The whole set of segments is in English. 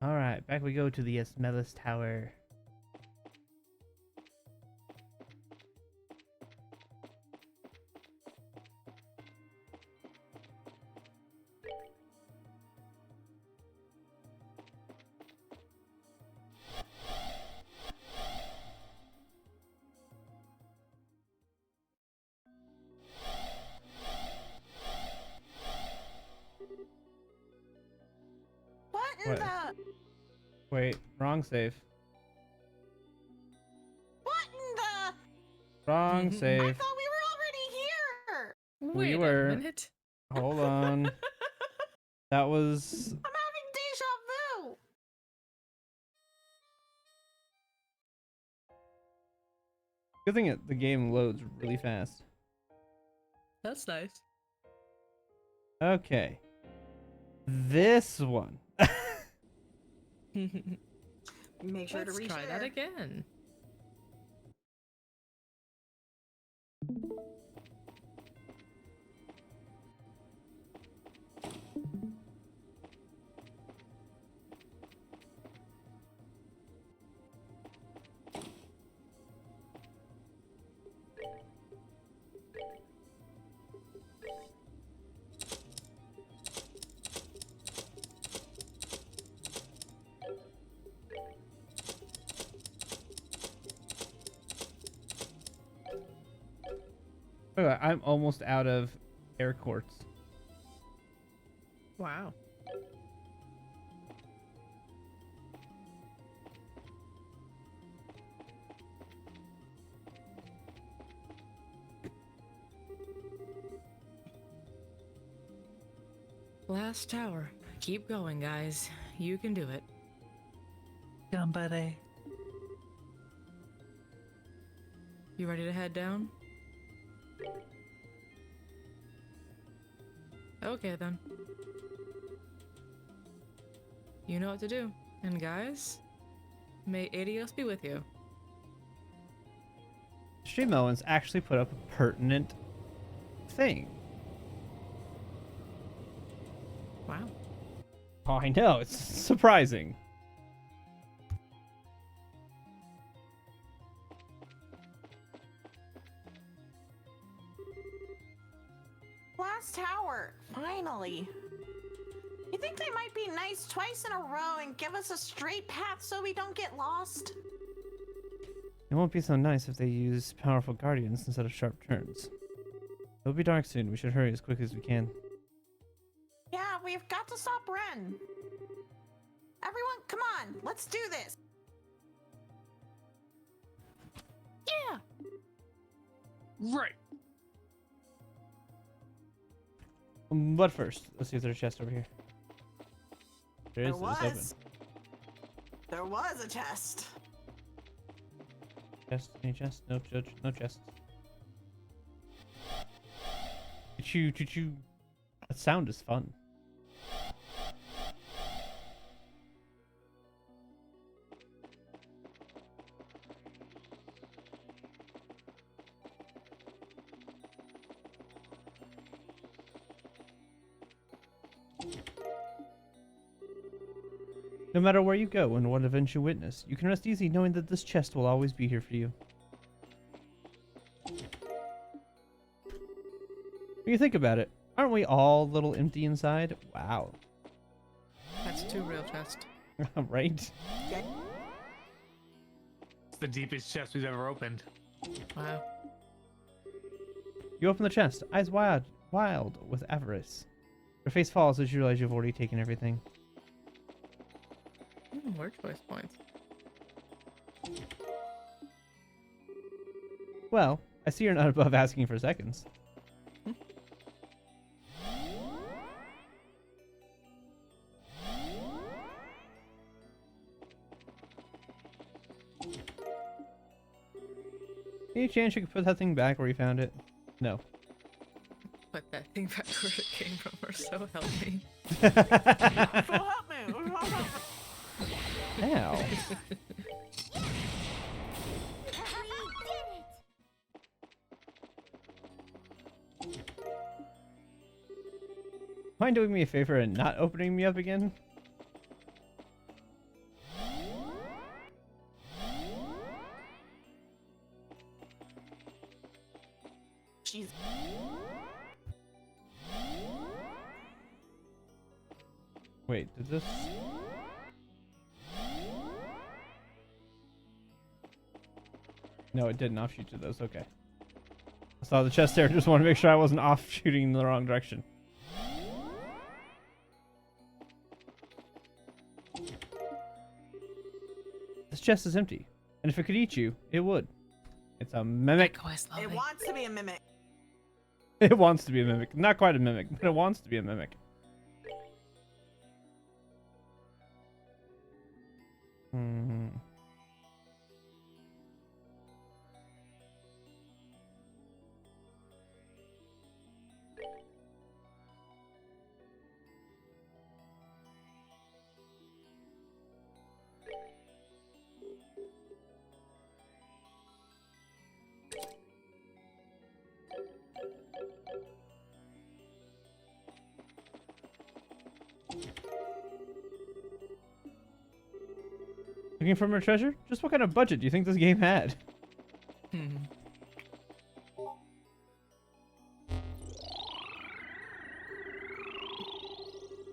Alright, back we go to the Esmelis Tower. What in What? the? Wait, wrong save. What in the? Wrong I save. thought we were already here. We Wait were. a minute. Hold on. That was... I'm having deja vu. Good thing the game loads really fast. That's nice. Okay. This one. Make sure Let's to try that again. Oh, I'm almost out of air quartz. Wow. Last tower. Keep going, guys. You can do it. Gambare. You ready to head down? Okay, then. You know what to do. And guys, may Adios be with you. Stream Elements actually put up a pertinent thing. Wow. Oh, I know. It's surprising. Last tower. Finally. You think they might be nice twice in a row and give us a straight path so we don't get lost? It won't be so nice if they use powerful guardians instead of sharp turns. It'll be dark soon. We should hurry as quick as we can. Yeah, we've got to stop Ren. Everyone, come on. Let's do this. Yeah! Right. But first, let's see if there's a chest over here. There is. There It's open. was. There was a chest. Chest? Any chest? No, no chest. Choo choo choo. That sound is fun. No matter where you go and what events you witness, you can rest easy knowing that this chest will always be here for you. When you think about it, aren't we all a little empty inside? Wow. That's 2 real chests. Right? It's the deepest chest we've ever opened. Wow. You open the chest, eyes wild with avarice. Your face falls as you realize you've already taken everything. Word choice points. Well, I see you're not above asking for seconds. Any chance you could put that thing back where you found it? No. Put that thing back where it came from, or so help me. So help me. Ow. Mind doing me a favor and not opening me up again? Jeez. Wait, did this? No, it didn't offshoot to those. Okay. I saw the chest there. Just want to make sure I wasn't offshooting in the wrong direction. This chest is empty, and if it could eat you, it would. It's a mimic. Go slowly. It wants to be a mimic. It wants to be a mimic. Not quite a mimic, but it wants to be a mimic. Hmm. Looking for more treasure? Just what kind of budget do you think this game had? And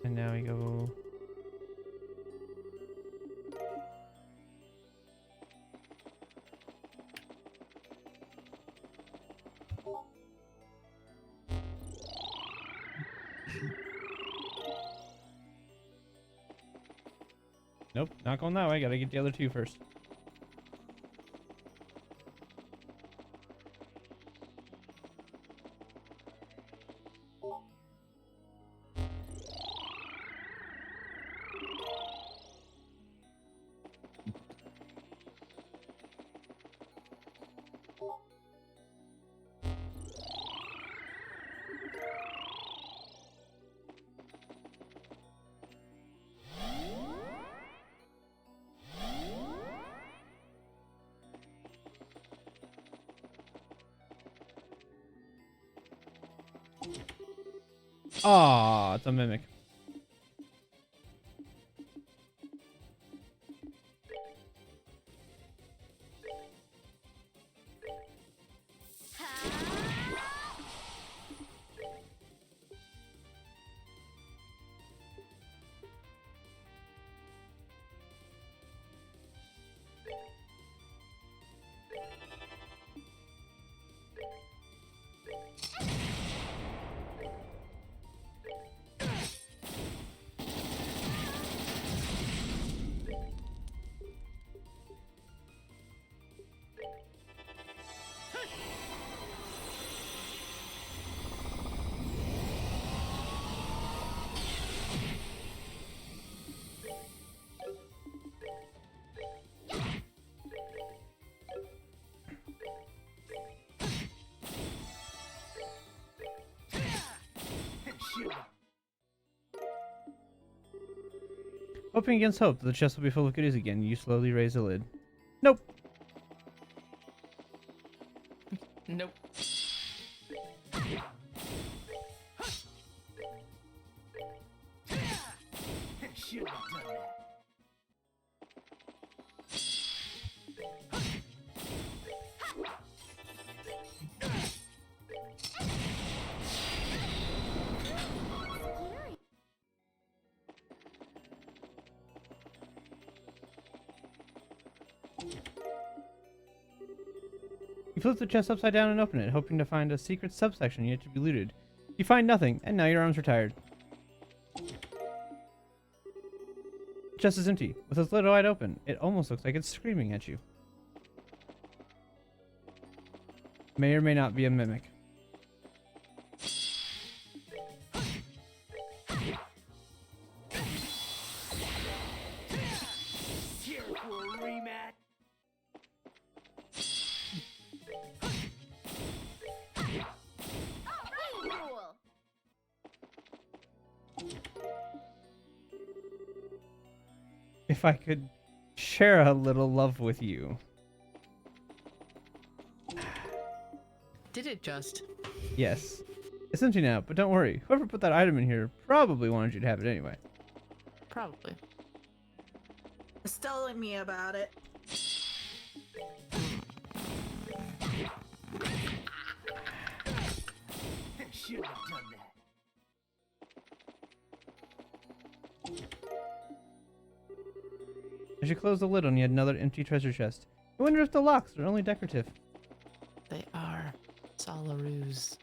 now we go. Nope, not going that way. Gotta get the other two first. Aw, it's a mimic. Hoping against hope that the chest will be full of goodies again, you slowly raise the lid. Nope. Nope. Should have done that. You flip the chest upside down and open it, hoping to find a secret subsection yet to be looted. You find nothing, and now your arms are tired. The chest is empty, with its lid wide open. It almost looks like it's screaming at you. May or may not be a mimic. Here for a rematch. If I could share a little love with you. Did it just? Yes. It's empty now, but don't worry. Whoever put that item in here probably wanted you to have it anyway. Probably. It's telling me about it. As you close the lid on yet another empty treasure chest, you wonder if the locks are only decorative. They are. It's all a ruse.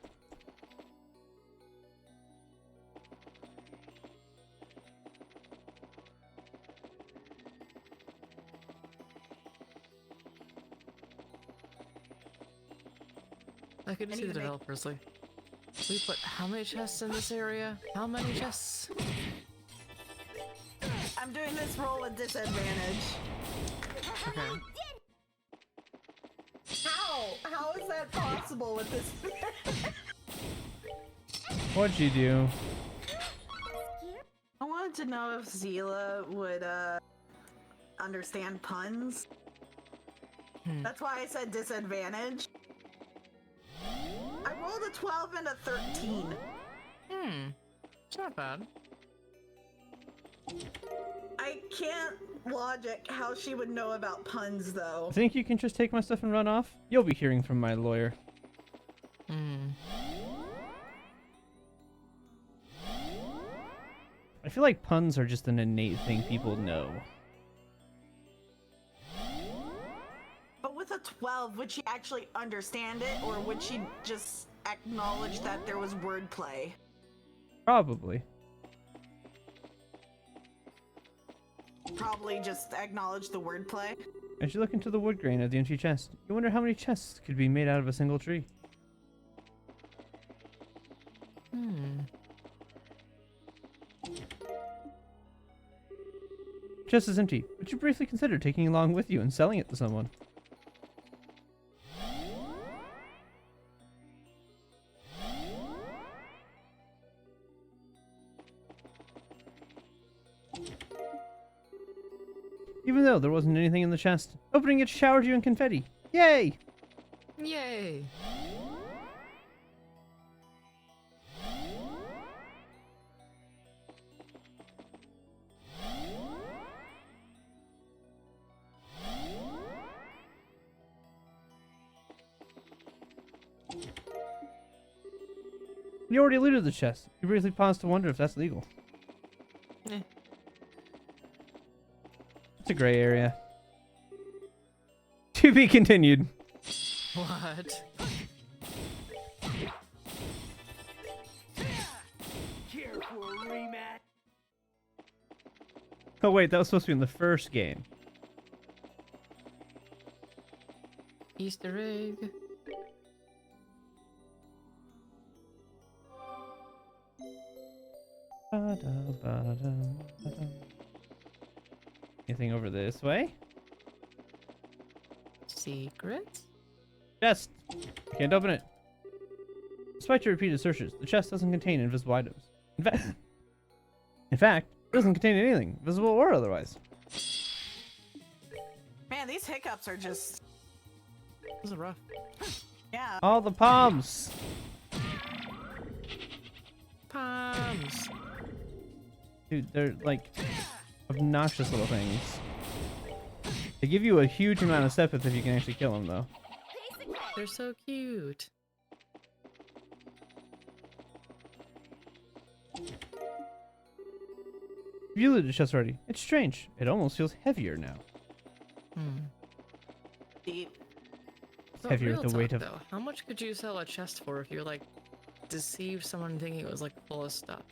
I could see the developers like, we put how many chests in this area? How many chests? I'm doing this roll with disadvantage. Okay. How? How is that possible with this? What'd you do? I wanted to know if Zila would understand puns. That's why I said disadvantage. I rolled a 12 and a 13. It's not bad. I can't logic how she would know about puns though. Think you can just take my stuff and run off? You'll be hearing from my lawyer. I feel like puns are just an innate thing people know. But with a 12, would she actually understand it, or would she just acknowledge that there was wordplay? Probably. Probably just acknowledge the wordplay. As you look into the wood grain of the empty chest, you wonder how many chests could be made out of a single tree. Chest is empty, but you briefly consider taking it along with you and selling it to someone. Even though there wasn't anything in the chest, opening it showered you in confetti. Yay! Yay! You already looted the chest. You briefly paused to wonder if that's legal. Eh. It's a gray area. To be continued. What? Care for a rematch? Oh wait, that was supposed to be in the first game. Easter egg. Anything over this way? Secrets? Chest! Can't open it. Despite your repeated searches, the chest doesn't contain invisible items. In fact, it doesn't contain anything, visible or otherwise. Man, these hiccups are just... This is rough. Yeah. All the palms! Palms. Dude, they're like obnoxious little things. They give you a huge amount of sepith if you can actually kill them, though. They're so cute. You looted the chest already. It's strange. It almost feels heavier now. Deep. But Heavier real with the weight talk, of... though, how much could you sell a chest for if you like deceived someone thinking it was like full of stuff?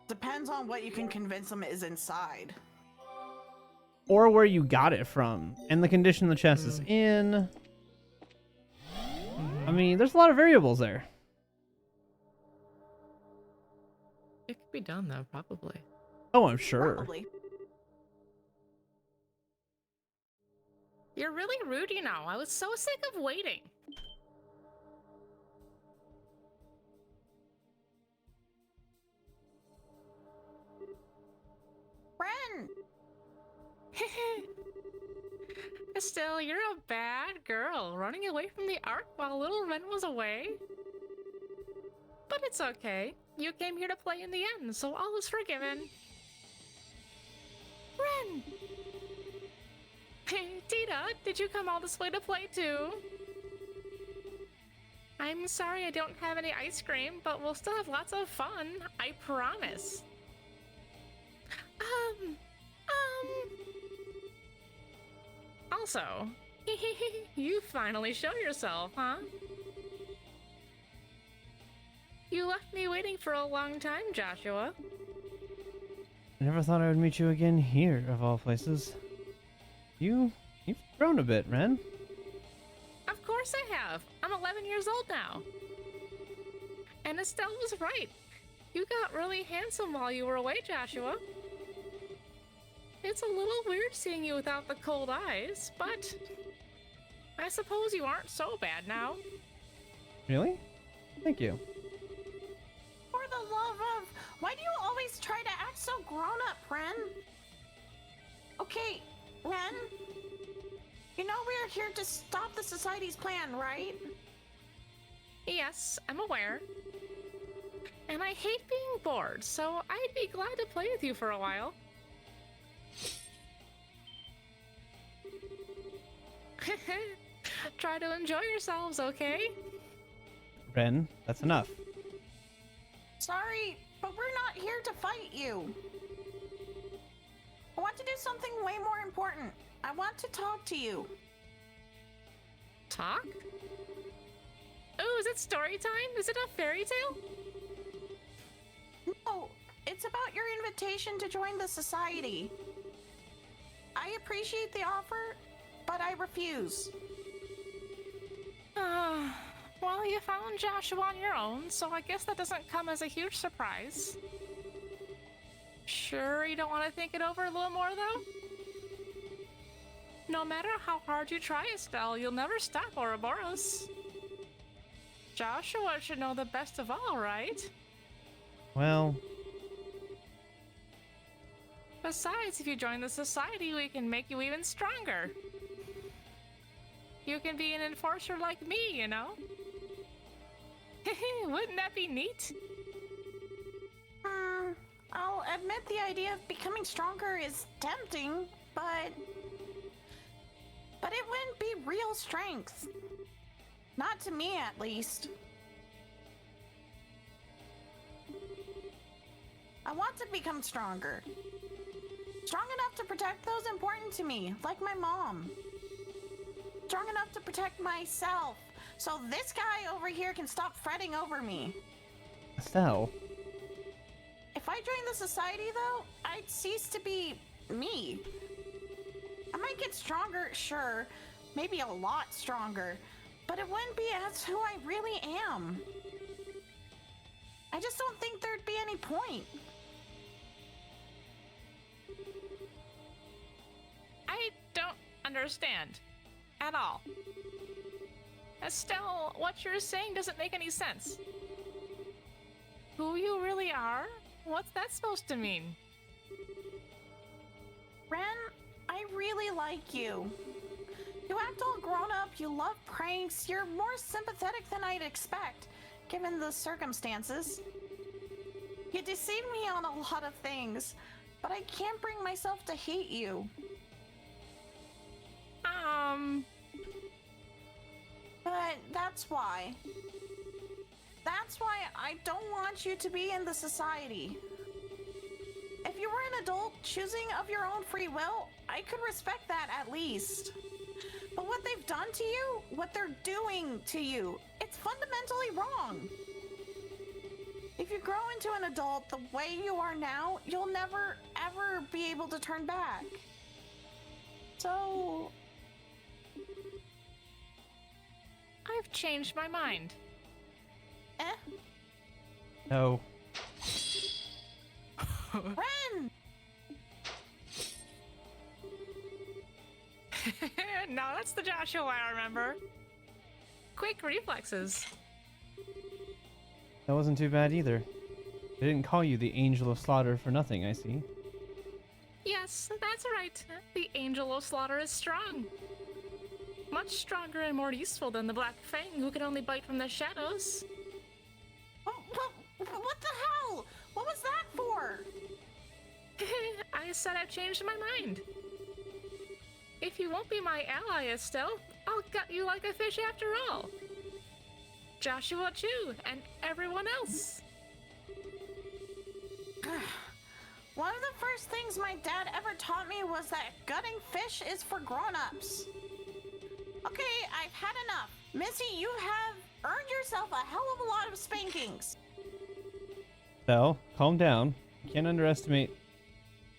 Depends on what you can convince them is inside. Or where you got it from, and the condition the chest is in. I mean, there's a lot of variables there. It could be done though, probably. Oh, I'm sure. Probably. You're really rude, you know. I was so sick of waiting. Ren! Estelle, you're a bad girl, running away from the Ark while little Ren was away. But it's okay. You came here to play in the end, so all is forgiven. Ren! Hey, Tita, did you come all this way to play too? I'm sorry I don't have any ice cream, but we'll still have lots of fun. I promise. Also, you finally show yourself, huh? You left me waiting for a long time, Joshua. I never thought I would meet you again here, of all places. You've grown a bit, Ren. Of course I have. I'm 11 years old now. And Estelle was right. You got really handsome while you were away, Joshua. It's a little weird seeing you without the cold eyes, but I suppose you aren't so bad now. Really? Thank you. For the love of... Why do you always try to act so grown-up, Ren? Okay, Ren. You know we're here to stop the Society's plan, right? Yes, I'm aware. And I hate being bored, so I'd be glad to play with you for a while. Try to enjoy yourselves, okay? Ren, that's enough. Sorry, but we're not here to fight you. I want to do something way more important. I want to talk to you. Talk? Oh, is it story time? Is it a fairy tale? No, it's about your invitation to join the Society. I appreciate the offer, but I refuse. Well, you found Joshua on your own, so I guess that doesn't come as a huge surprise. Sure you don't want to think it over a little more, though? No matter how hard you try, Estelle, you'll never stop Ouroboros. Joshua should know the best of all, right? Well, Besides, if you join the Society, we can make you even stronger. You can be an enforcer like me, you know? Wouldn't that be neat? I'll admit the idea of becoming stronger is tempting, but it wouldn't be real strength. Not to me, at least. I want to become stronger. Strong enough to protect those important to me, like my mom. Strong enough to protect myself, so this guy over here can stop fretting over me. Estelle. If I join the Society, though, I'd cease to be me. I might get stronger, sure, maybe a lot stronger, but it wouldn't be as who I really am. I just don't think there'd be any point. I don't understand. At all. Estelle, what you're saying doesn't make any sense. Who you really are? What's that supposed to mean? Ren, I really like you. You act all grown up, you love pranks, you're more sympathetic than I'd expect, given the circumstances. You deceive me on a lot of things, but I can't bring myself to hate you. But that's why. That's why I don't want you to be in the Society. If you were an adult choosing of your own free will, I could respect that at least. But what they've done to you, what they're doing to you, it's fundamentally wrong. If you grow into an adult the way you are now, you'll never, ever be able to turn back. So... I've changed my mind. No. Ren! No, that's the Joshua I remember. Quick reflexes. That wasn't too bad either. They didn't call you the Angel of Slaughter for nothing, I see. Yes, that's right. The Angel of Slaughter is strong. Much stronger and more useful than the Black Fang, who can only bite from the shadows. What the hell? What was that for? I said I've changed my mind. If you won't be my ally, Estelle, I'll gut you like a fish after all. Joshua too, and everyone else. One of the first things my dad ever taught me was that gutting fish is for grown-ups. Okay, I've had enough. Missy, you have earned yourself a hell of a lot of spankings. Belle, calm down. You can't underestimate.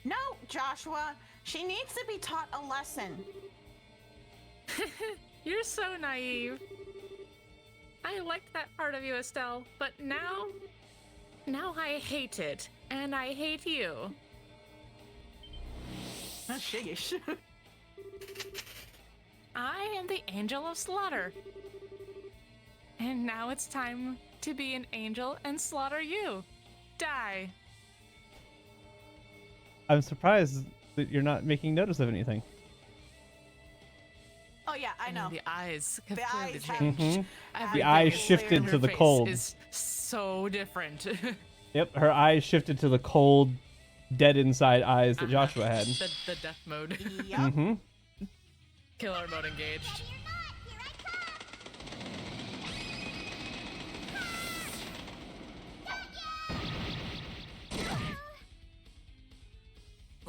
No, Joshua. She needs to be taught a lesson. You're so naive. I liked that part of you, Estelle, but now I hate it, and I hate you. Sheesh. I am the Angel of Slaughter. And now it's time to be an angel and slaughter you. Die. I'm surprised that you're not making notice of anything. Oh yeah, I know. The eyes have The clearly eyes have- changed. The Everything eyes is shifted clear in to her the face cold. Is so different. Yep, her eyes shifted to the cold, dead inside eyes that Joshua had. The death mode. Yep. Mm-hmm. Killer mode engaged.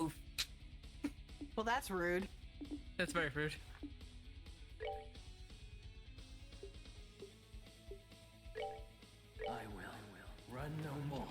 Oof. Well, that's rude. That's very rude. I will run no more.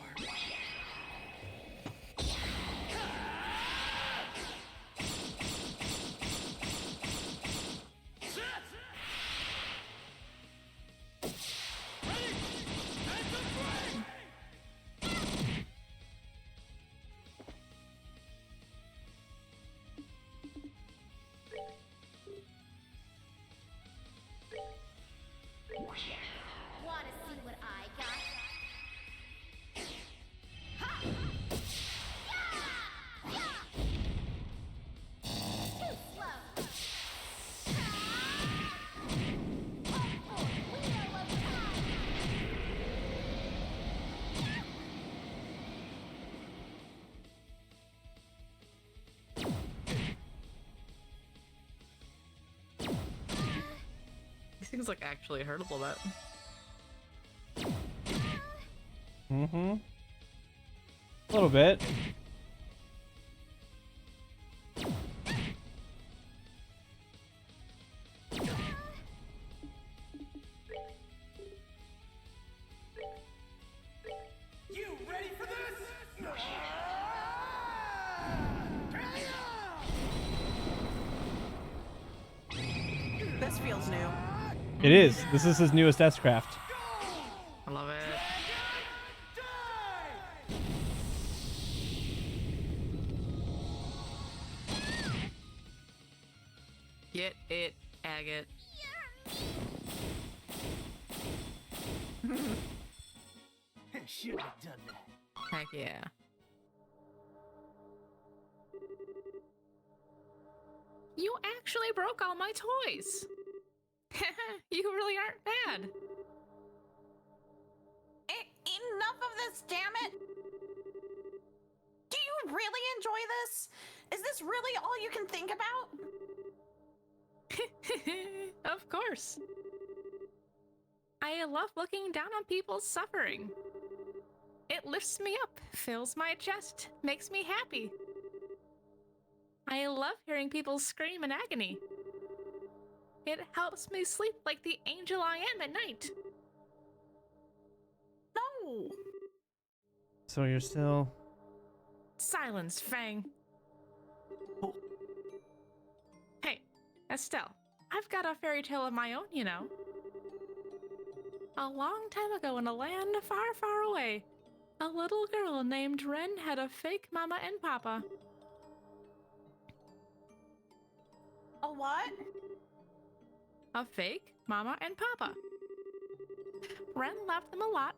Wanna see what I got? Too slow. Wheel of time. These things look actually hurtable, that. Mm-hmm. A little bit. You ready for this? This feels new. It is. This is his newest S-Craft. I love it. Get it, agate. Shouldn't have done that. Heck yeah. You actually broke all my toys. You really aren't bad. Enough of this, damn it! Do you really enjoy this? Is this really all you can think about? Of course. I love looking down on people's suffering. It lifts me up, fills my chest, makes me happy. I love hearing people scream in agony. It helps me sleep like the angel I am at night. No! So you're still... Silence, Fang. Hey, Estelle, I've got a fairy tale of my own, you know. A long time ago in a land far, far away, a little girl named Ren had a fake mama and papa. A what? A fake mama and papa. Ren loved them a lot,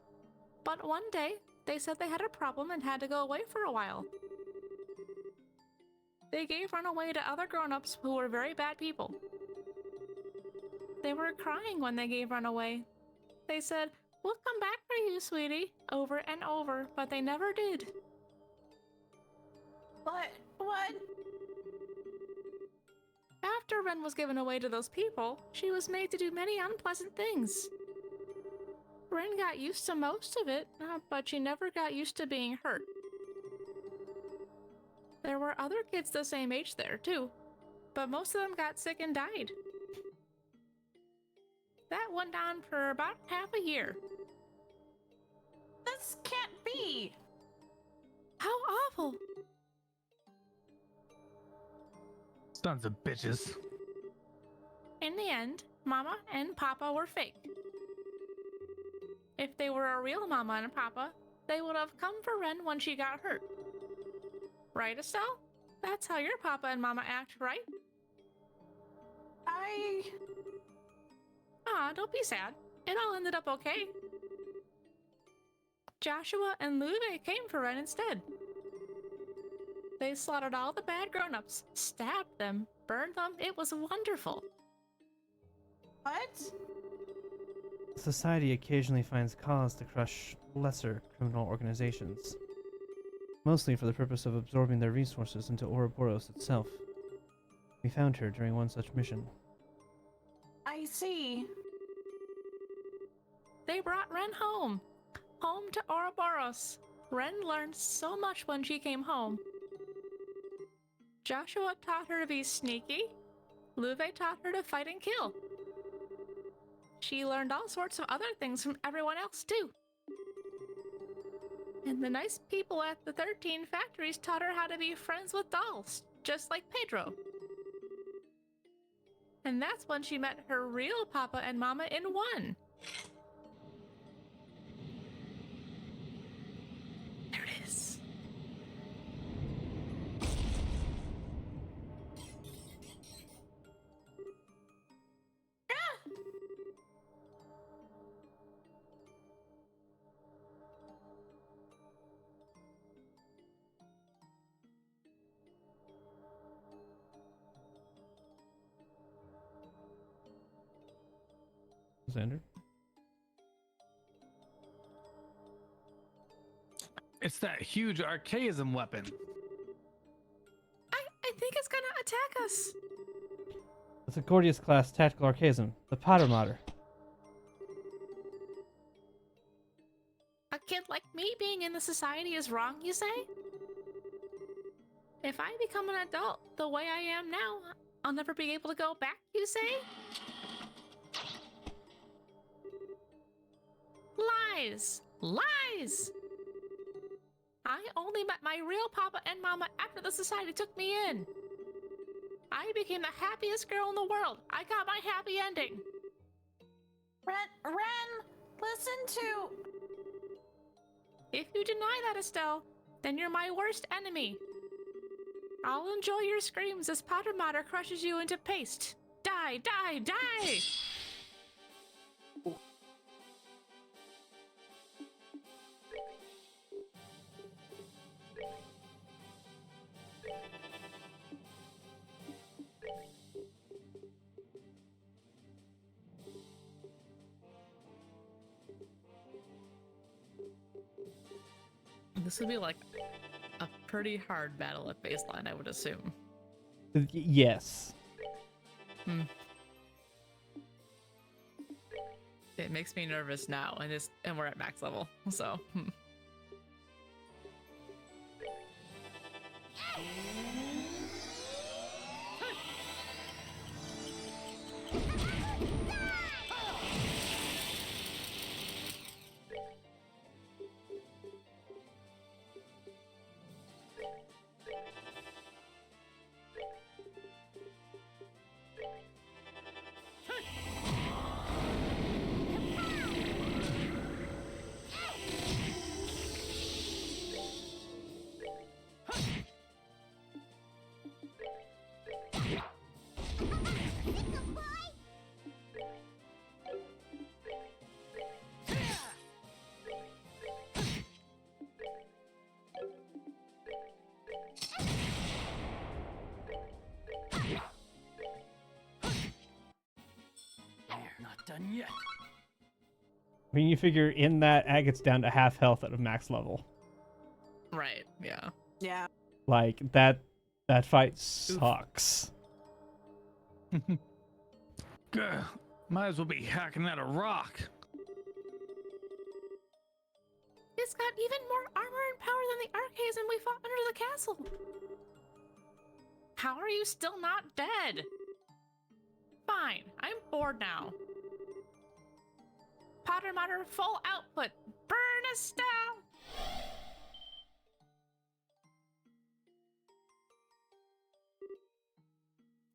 but one day they said they had a problem and had to go away for a while. They gave Ren away to other grown-ups who were very bad people. They were crying when they gave Ren away. They said, "We'll come back for you, sweetie," over and over, but they never did. What? After Ren was given away to those people, she was made to do many unpleasant things. Ren got used to most of it, but she never got used to being hurt. There were other kids the same age there, too, but most of them got sick and died. That went on for about half a year. This can't be. How awful! Sons of bitches. In the end, Mama and Papa were fake. If they were a real Mama and Papa, they would have come for Ren when she got hurt. Right, Estelle? That's how your Papa and Mama act, right? Don't be sad. It all ended up okay. Joshua and Luve came for Ren instead. They slaughtered all the bad grown-ups, stabbed them, burned them. It was wonderful. What? Society occasionally finds cause to crush lesser criminal organizations, mostly for the purpose of absorbing their resources into Ouroboros itself. We found her during one such mission. I see. They brought Ren home to Ouroboros. Ren learned so much when she came home. Joshua taught her to be sneaky. Luve taught her to fight and kill. She learned all sorts of other things from everyone else, too. And the nice people at the 13 factories taught her how to be friends with dolls, just like Pedro. And that's when she met her real Papa and Mama in one. There it is. Xander? It's that huge archaism weapon. I think it's gonna attack us. It's a Gordius class tactical archaism, the Potter Modder. A kid like me being in the society is wrong, you say? If I become an adult the way I am now, I'll never be able to go back, you say? Lies! Lies! I only met my real Papa and Mama after the society took me in. I became the happiest girl in the world. I got my happy ending. Ren, listen to... If you deny that, Estelle, then you're my worst enemy. I'll enjoy your screams as Potter Modder crushes you into paste. Die, die, die! This would be like a pretty hard battle at baseline, I would assume. Yes. It makes me nervous now, and we're at max level, so. Not done yet. I mean, you figure in that, Agate's down to half health at a max level. Right, yeah. Yeah. Like, that fight sucks. Gah, might as well be hacking at a rock. It's got even more armor and power than the archaism we fought under the castle. How are you still not dead? Fine, I'm bored now. Potter Mutter full output. Burn us down!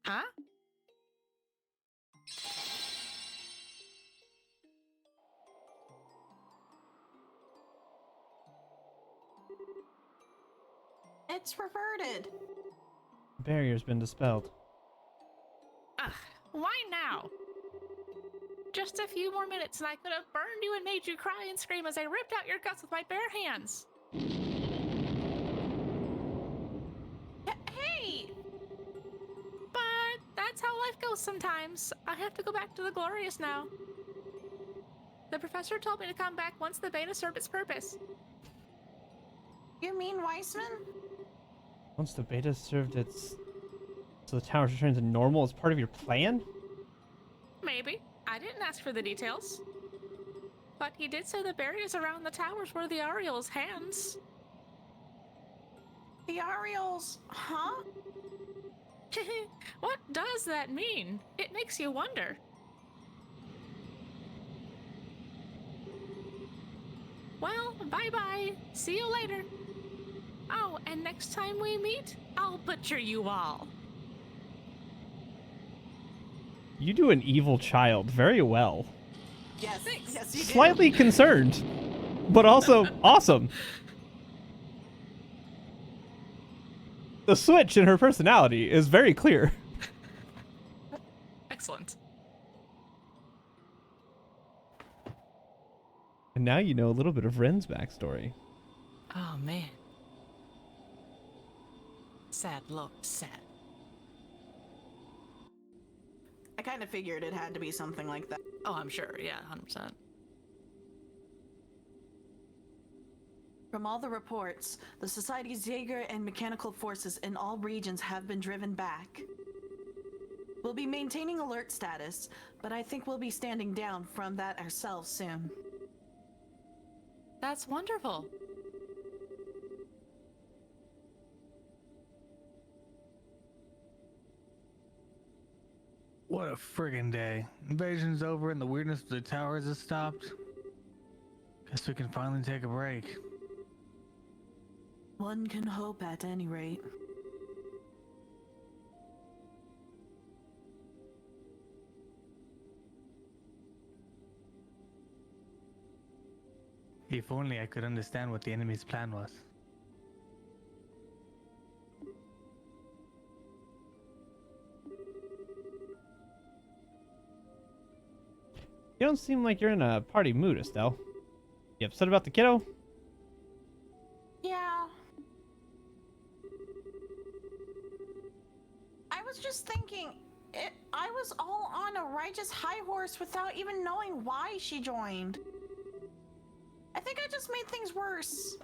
Huh? It's reverted. The barrier's been dispelled. Ugh, why now? Just a few more minutes and I could have burned you and made you cry and scream as I ripped out your guts with my bare hands. Hey! But that's how life goes sometimes. I have to go back to the Glorious now. The professor told me to come back once the beta served its purpose. You mean Weissman? Once the beta served its... So the towers return to normal as part of your plan? Maybe. I didn't ask for the details. But he did say the barriers around the towers were the Aureole's hands. The Aureoles, huh? What does that mean? It makes you wonder. Well, bye-bye. See you later. Oh, and next time we meet, I'll butcher you all. You do an evil child very well. Yes, yes, you did. Slightly concerned, but also awesome. The switch in her personality is very clear. Excellent. And now you know a little bit of Ren's backstory. Oh, man. Sad look, sad. I kind of figured it had to be something like that. Oh, I'm sure. Yeah, 100%. From all the reports, the Society's Jaeger and mechanical forces in all regions have been driven back. We'll be maintaining alert status, but I think we'll be standing down from that ourselves soon. That's wonderful. What a friggin' day. Invasion's over and the weirdness of the towers has stopped. Guess we can finally take a break. One can hope at any rate. If only I could understand what the enemy's plan was. You don't seem like you're in a party mood, Estelle. You upset about the kiddo? Yeah. I was just thinking, I was all on a righteous high horse without even knowing why she joined. I think I just made things worse.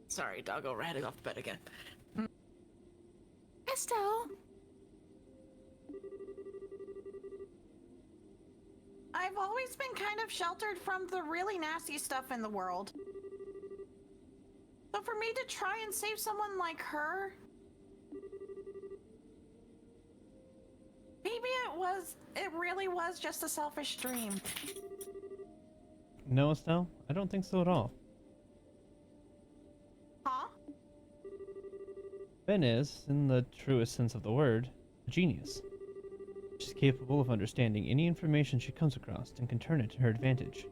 Sorry, doggo, we're heading off to bed again. Estelle! I've always been kind of sheltered from the really nasty stuff in the world. So for me to try and save someone like her... Maybe it really was just a selfish dream. No, Estelle, I don't think so at all. Huh? Ben is, in the truest sense of the word, a genius. She's capable of understanding any information she comes across and can turn it to her advantage.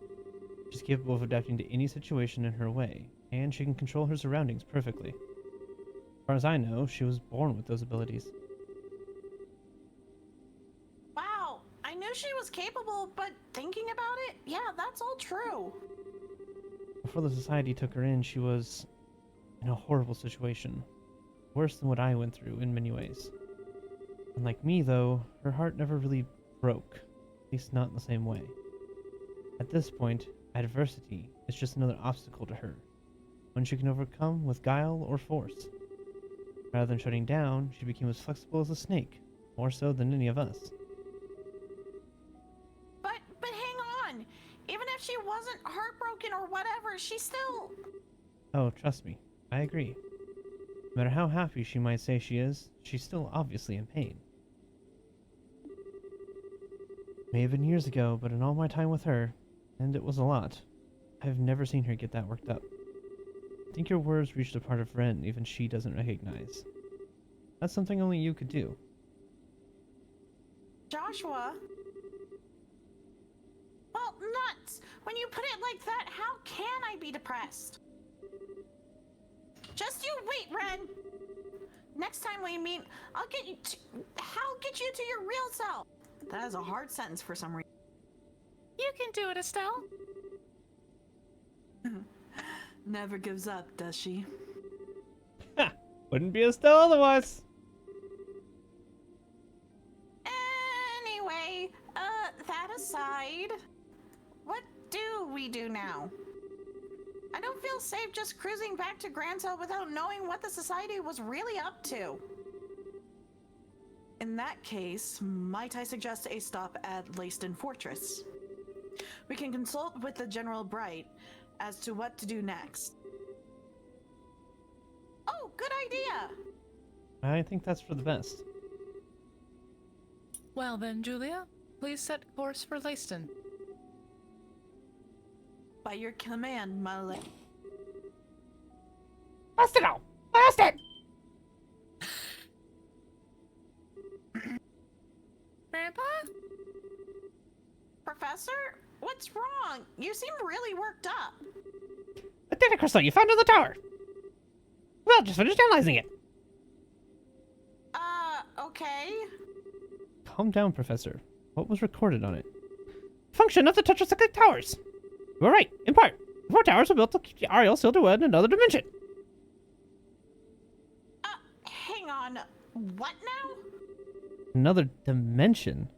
She's capable of adapting to any situation in her way, and she can control her surroundings perfectly. As far as I know, she was born with those abilities. Wow, I knew she was capable, but thinking about it, yeah, that's all true. Before the society took her in, she was in a horrible situation. Worse than what I went through in many ways. Unlike me, though, her heart never really broke. At least not in the same way. At this point, adversity is just another obstacle to her. One she can overcome with guile or force. Rather than shutting down, she became as flexible as a snake. More so than any of us. But hang on. her. She's still... Oh, trust me. I agree. No matter how happy she might say she is, she's still obviously in pain. May have been years ago, but in all my time with her, and it was a lot, I've never seen her get that worked up. I think your words reached a part of Ren even she doesn't recognize. That's something only you could do. Joshua? Well, nuts! When you put it like that, how can I be depressed? Just you wait, Ren! Next time we meet, I'll get you to your real self! That is a hard sentence for some reason. You can do it, Estelle. Never gives up, does she? Ha! Wouldn't be Estelle otherwise. Anyway, that aside, what do we do now? I don't feel safe just cruising back to Grantel without knowing what the society was really up to. In that case, might I suggest a stop at Leyston Fortress? We can consult with the General Bright as to what to do next. Oh, good idea! I think that's for the best. Well then, Julia, please set course for Leyston. By your command, my lady. Blast it out! Blast it! Grandpa? Professor? What's wrong? You seem really worked up. A data crystal you found in the tower! Well, just finished analyzing it. Okay. Calm down, Professor. What was recorded on it? Function of the tetracyclic towers! You were right, in part. The 4 towers were built to keep the Aureole sealed away in another dimension. Hang on. What now? Another dimension?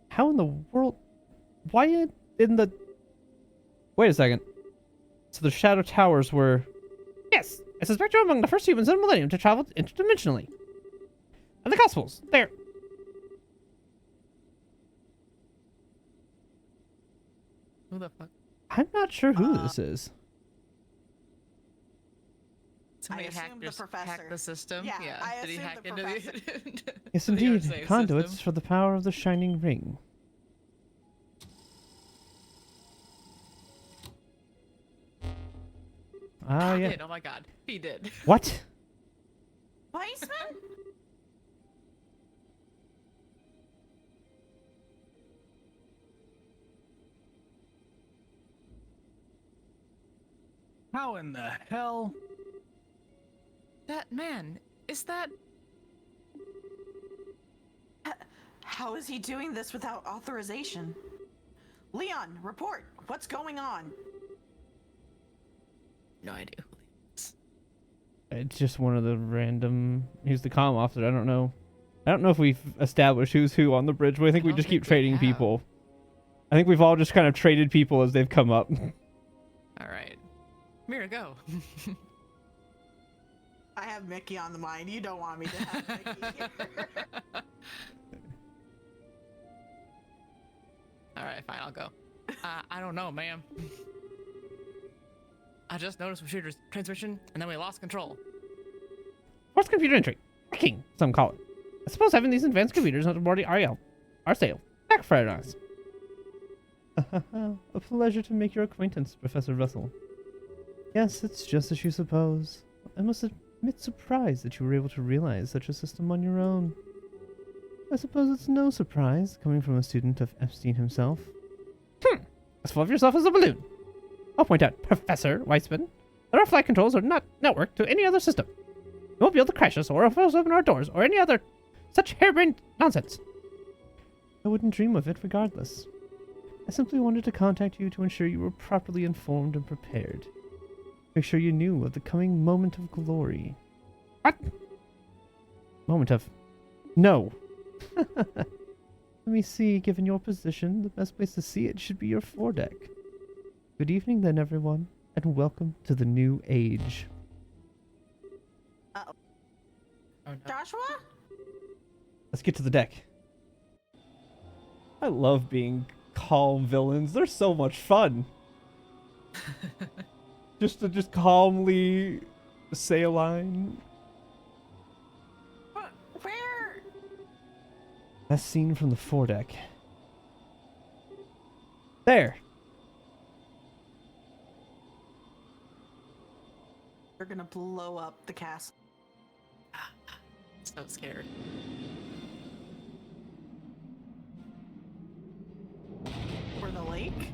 How in the world? Why in the... Wait a second. So the Shadow Towers were... Yes, I suspect you're among the first humans in a millennium to travel interdimensionally. And the Gospels, there. Who the fuck? I'm not sure who this is. Somebody assume hacked, the hacked professor. the system? Yeah, I Did he assume hack the into professor. the... Yes, the indeed. RSA Conduits system? for the power of the Shining Ring. Ah, He yeah. did, oh my god. He did. What? Weissman? How in the hell? That man, is that... How is he doing this without authorization? Leon, report. What's going on? No idea. It's just one of the random... He's the comm officer. I don't know. I don't know if we've established who's who on the bridge, but I think we don't just think keep we trading have. people. I think we've all just kind of traded people as they've come up. Alright. Mira, go. I have Mickey on the mind. You don't want me to have Mickey here. Alright, fine, I'll go. I don't know, ma'am. I just noticed we shared transmission, and then we lost control. Force computer entry. Hacking, some call it. I suppose having these advanced computers on board the Aureole are sale. Backfired on us. A pleasure to make your acquaintance, Professor Russell. Yes, it's just as you suppose. I must admit surprised that you were able to realize such a system on your own. I suppose it's no surprise, coming from a student of Epstein himself. As full of yourself as a balloon. I'll point out, Professor Weissman, that our flight controls are not networked to any other system. You won't be able to crash us or force open our doors or any other such harebrained nonsense. I wouldn't dream of it regardless. I simply wanted to contact you to ensure you were properly informed and prepared. Make sure you knew of the coming moment of glory. What? Moment of... No. Let me see, given your position, the best place to see it should be your foredeck. Good evening then, everyone, and welcome to the new age. Oh, no. Joshua? Let's get to the deck. I love being calm villains. They're so much fun. Just to calmly say a line. What? Where? That's seen from the foredeck. There. They're gonna blow up the castle. So scared. Or the lake?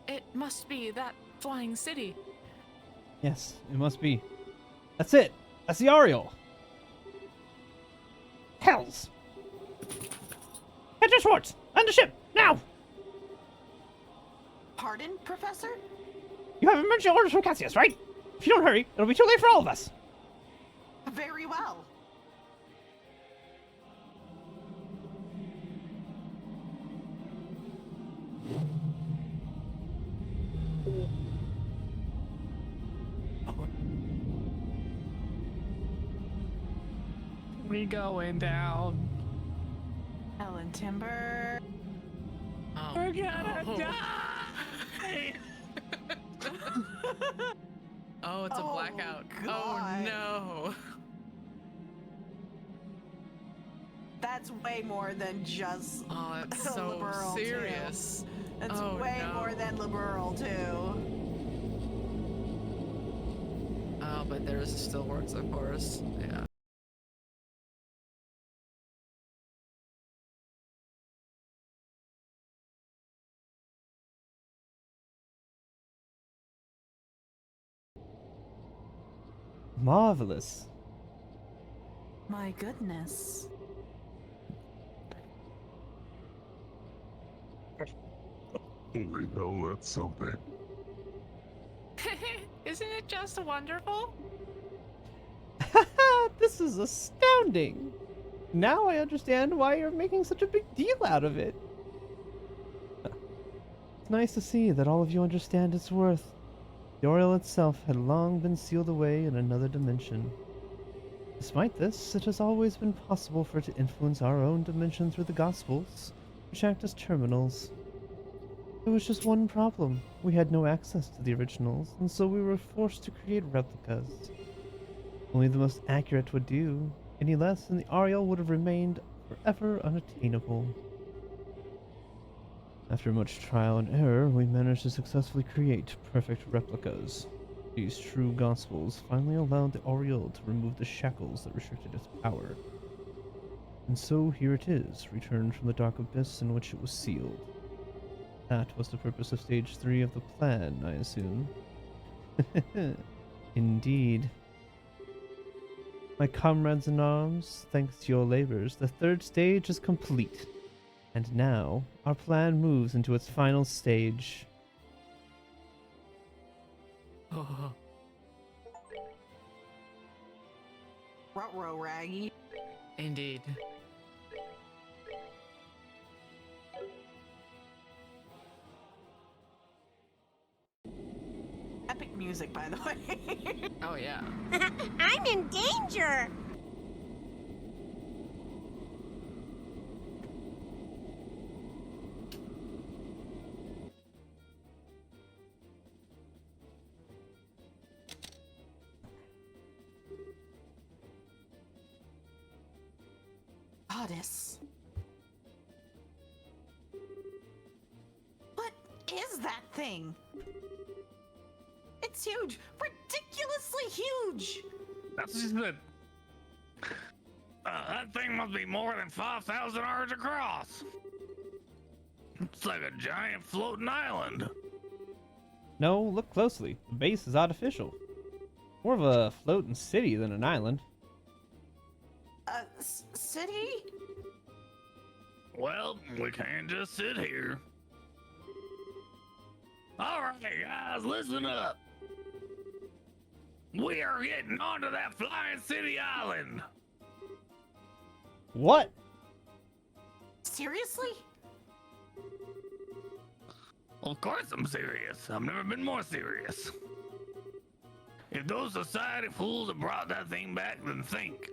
It must be that flying city. Yes, it must be. That's it. That's the Aureole. Hells! Captain Schwartz, land the ship now! Pardon, Professor? You have emergency orders from Cassius, right? If you don't hurry, it'll be too late for all of us. Very well. We going down. Ellen Timber. Oh, We're gonna no. die. Oh, it's a Oh, blackout. God. Oh no. That's way more than just Oh, that's so liberal, too. serious. That's Oh, way no. more than liberal too. Oh, but there's still works, of course. Yeah. Marvelous. My goodness. Holy hell, that's something. Isn't it just wonderful? This is astounding. Now I understand why you're making such a big deal out of it. It's nice to see that all of you understand its worth. The Aureole itself had long been sealed away in another dimension. Despite this, it has always been possible for it to influence our own dimension through the Gospels, which act as terminals. There was just one problem. We had no access to the originals, and so we were forced to create replicas. Only the most accurate would do. Any less, and the Aureole would have remained forever unattainable. After much trial and error, we managed to successfully create perfect replicas. These true Gospels finally allowed the Aureole to remove the shackles that restricted its power. And so here it is, returned from the dark abyss in which it was sealed. That was the purpose of Stage 3 of the plan, I assume. Indeed. My comrades in arms, thanks to your labors, the third stage is complete. And now, our plan moves into its final stage. Oh, Ruh-roh, Raggy. indeed. Epic music, by the way. Oh yeah. I'm in danger! Goddess. What is that thing? It's huge. Ridiculously huge. That's just the. That thing must be more than 5,000 yards across. It's like a giant floating island. No, look closely. The base is artificial. More of a floating city than an island. City? Well, we can't just sit here. All right, guys, listen up. We are getting onto that flying city island. What? Seriously? Of course I'm serious. I've never been more serious. If those society fools have brought that thing back, then think.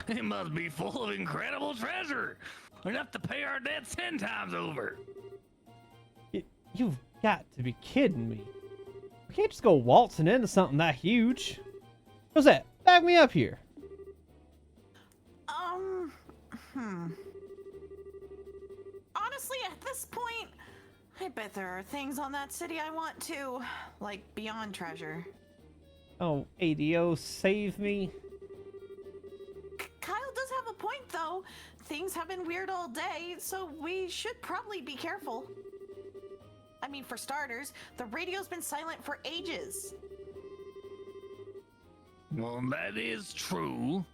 It must be full of incredible treasure. Enough to pay our debts 10 times over. You've got to be kidding me. We can't just go waltzing into something that huge. What's that? Back me up here. Honestly, at this point, I bet there are things on that city I want to, like, beyond treasure. Oh, ADO, save me. Kyle does have a point, though. Things have been weird all day, so we should probably be careful. I mean, for starters, the radio's been silent for ages. Well, that is true.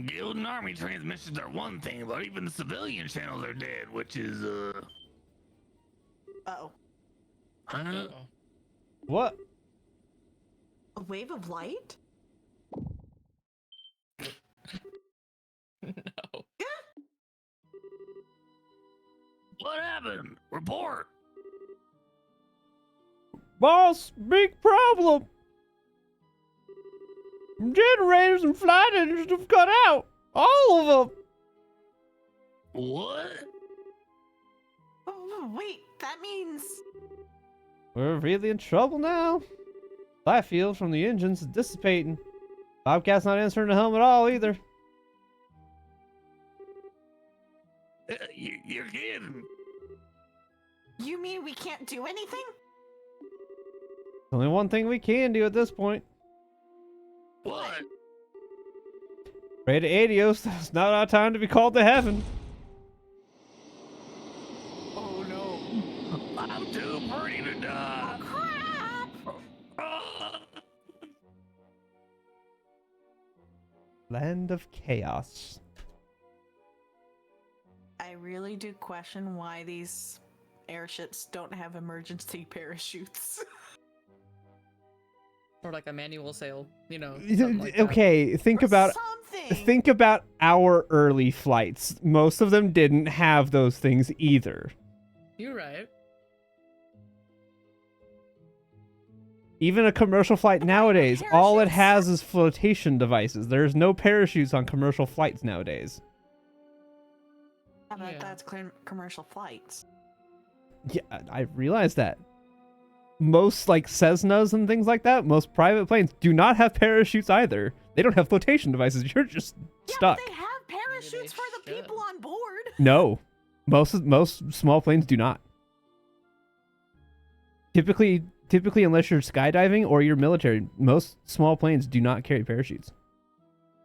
Guild and army transmissions are one thing, but even the civilian channels are dead, which is, Uh-oh. Huh? What? A wave of light? No. What happened? Report. Boss, big problem. Generators and flight engines have cut out. All of them. What? Wait, that means... We're really in trouble now. Flight field from the engines is dissipating. Bobcat's not answering the helm at all either. You're kidding. You mean we can't do anything? Only one thing we can do at this point. What? Pray to Adios, it's not our time to be called to heaven. Oh no. I'm too pretty to die. Crap! Land of chaos. I really do question why these airships don't have emergency parachutes. Or like a manual sail, you know. Something like that. Okay, think Or about something. think about our early flights. Most of them didn't have those things either. You're right. Even a commercial flight nowadays, all it has is flotation devices. There's no parachutes on commercial flights nowadays. How about Yeah. that's commercial flights? Yeah, I realize that. Most like Cessnas and things like that, most private planes do not have parachutes either. They don't have flotation devices. You're just stuck. Yeah, but they have parachutes for the should. people on board. No, most small planes do not. Typically, unless you're skydiving or you're military, most small planes do not carry parachutes.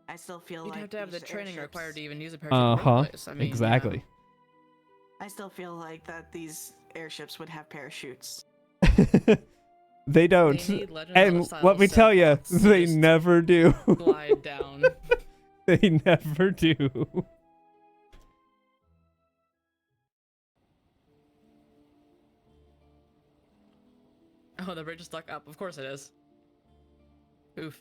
I still feel You'd like have to have the these training airships- required to even use a parachute in the first place. I mean, Exactly. I still feel like that these airships would have parachutes. They don't. They need Legend of And Zelda let me style tell you, sailboats to they just never do. glide down. They never do. Oh, the bridge is stuck up. Of course it is. Oof.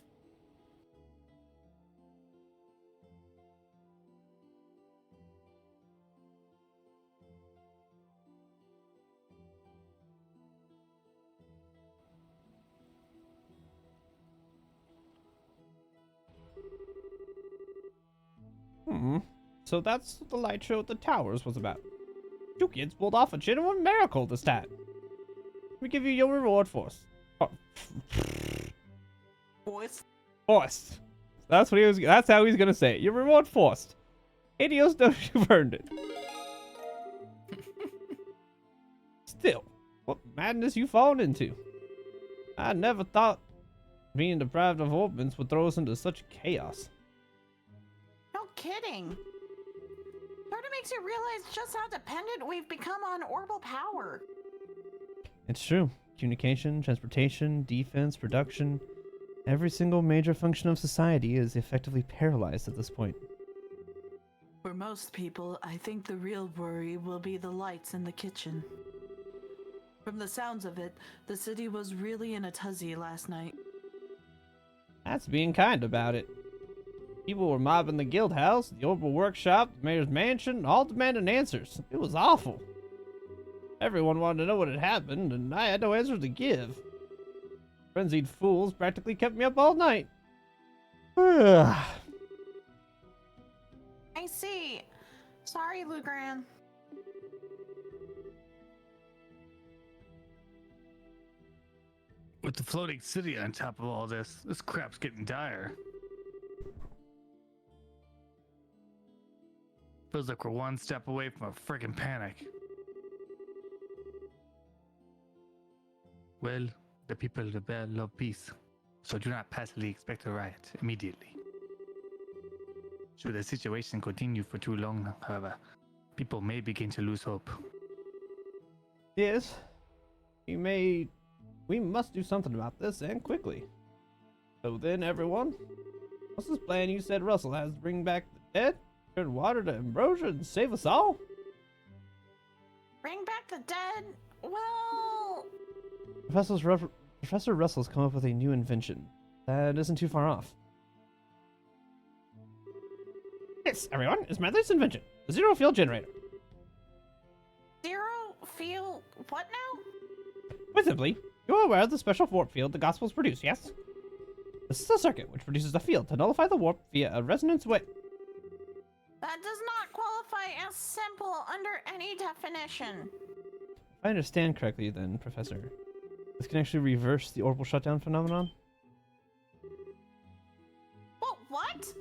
So that's what the light show at the towers was about. You kids pulled off a genuine miracle this time. We give you your reward force. Boys. Forced. That's what he was. That's how he's gonna say it. Your reward forced. Adios, knows you've earned it. Still, what madness you fallen into? I never thought being deprived of orbits would throw us into such chaos. No kidding. Sort of makes you realize just how dependent we've become on orbital power. It's true. communication, transportation, defense, production. Every single major function of society is effectively paralyzed at this point. For most people, I think the real worry will be the lights in the kitchen. From the sounds of it, the city was really in a tizzy last night. That's being kind about it. People were mobbing the guild house, the Orbital workshop, the mayor's mansion, all demanding answers. It was awful. Everyone wanted to know what had happened, and I had no answers to give. Frenzied fools practically kept me up all night. I see. Sorry, Lugran. With the floating city on top of all this crap's getting dire. Feels like we're one step away from a friggin' panic. Well, the people of the Bear love peace, so do not passively expect a riot immediately. Should the situation continue for too long, however, people may begin to lose hope. Yes, we must do something about this, and quickly. So then, everyone, what's this plan you said Russell has to bring back the dead, turn water to ambrosia, and save us all? Bring back the dead? Well... Professor Russell's come up with a new invention that isn't too far off. This, everyone, is my latest invention, the zero-field generator. Zero field... what now? Quite simply, you are aware of the special warp field the Gospels produce, yes? This is a circuit which produces a field to nullify the warp via a resonance wave. That does not qualify as simple under any definition. If I understand correctly then, Professor, this can actually reverse the orbital shutdown phenomenon? What?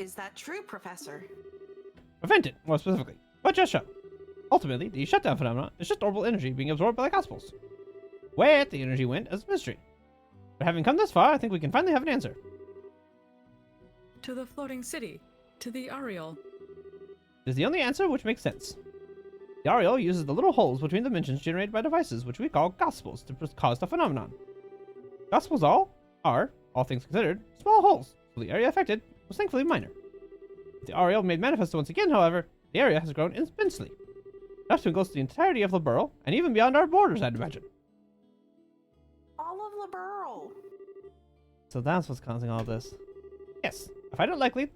Is that true, Professor? Prevent it, more specifically, but just show. Ultimately, the shutdown phenomenon is just orbital energy being absorbed by the Gospels. Where the energy went is a mystery. But having come this far, I think we can finally have an answer. To the floating city. To the Aureole. It is the only answer which makes sense. The Aureole uses the little holes between dimensions generated by devices which we call Gospels to cause the phenomenon. Gospels are, all things considered, small holes, so the area affected was thankfully minor. With the Aureole made manifest once again, however, the area has grown immensely. Enough to engulf the entirety of Liberl, and even beyond our borders, I'd imagine. All of Liberl. So that's what's causing all this. Yes, I find it likely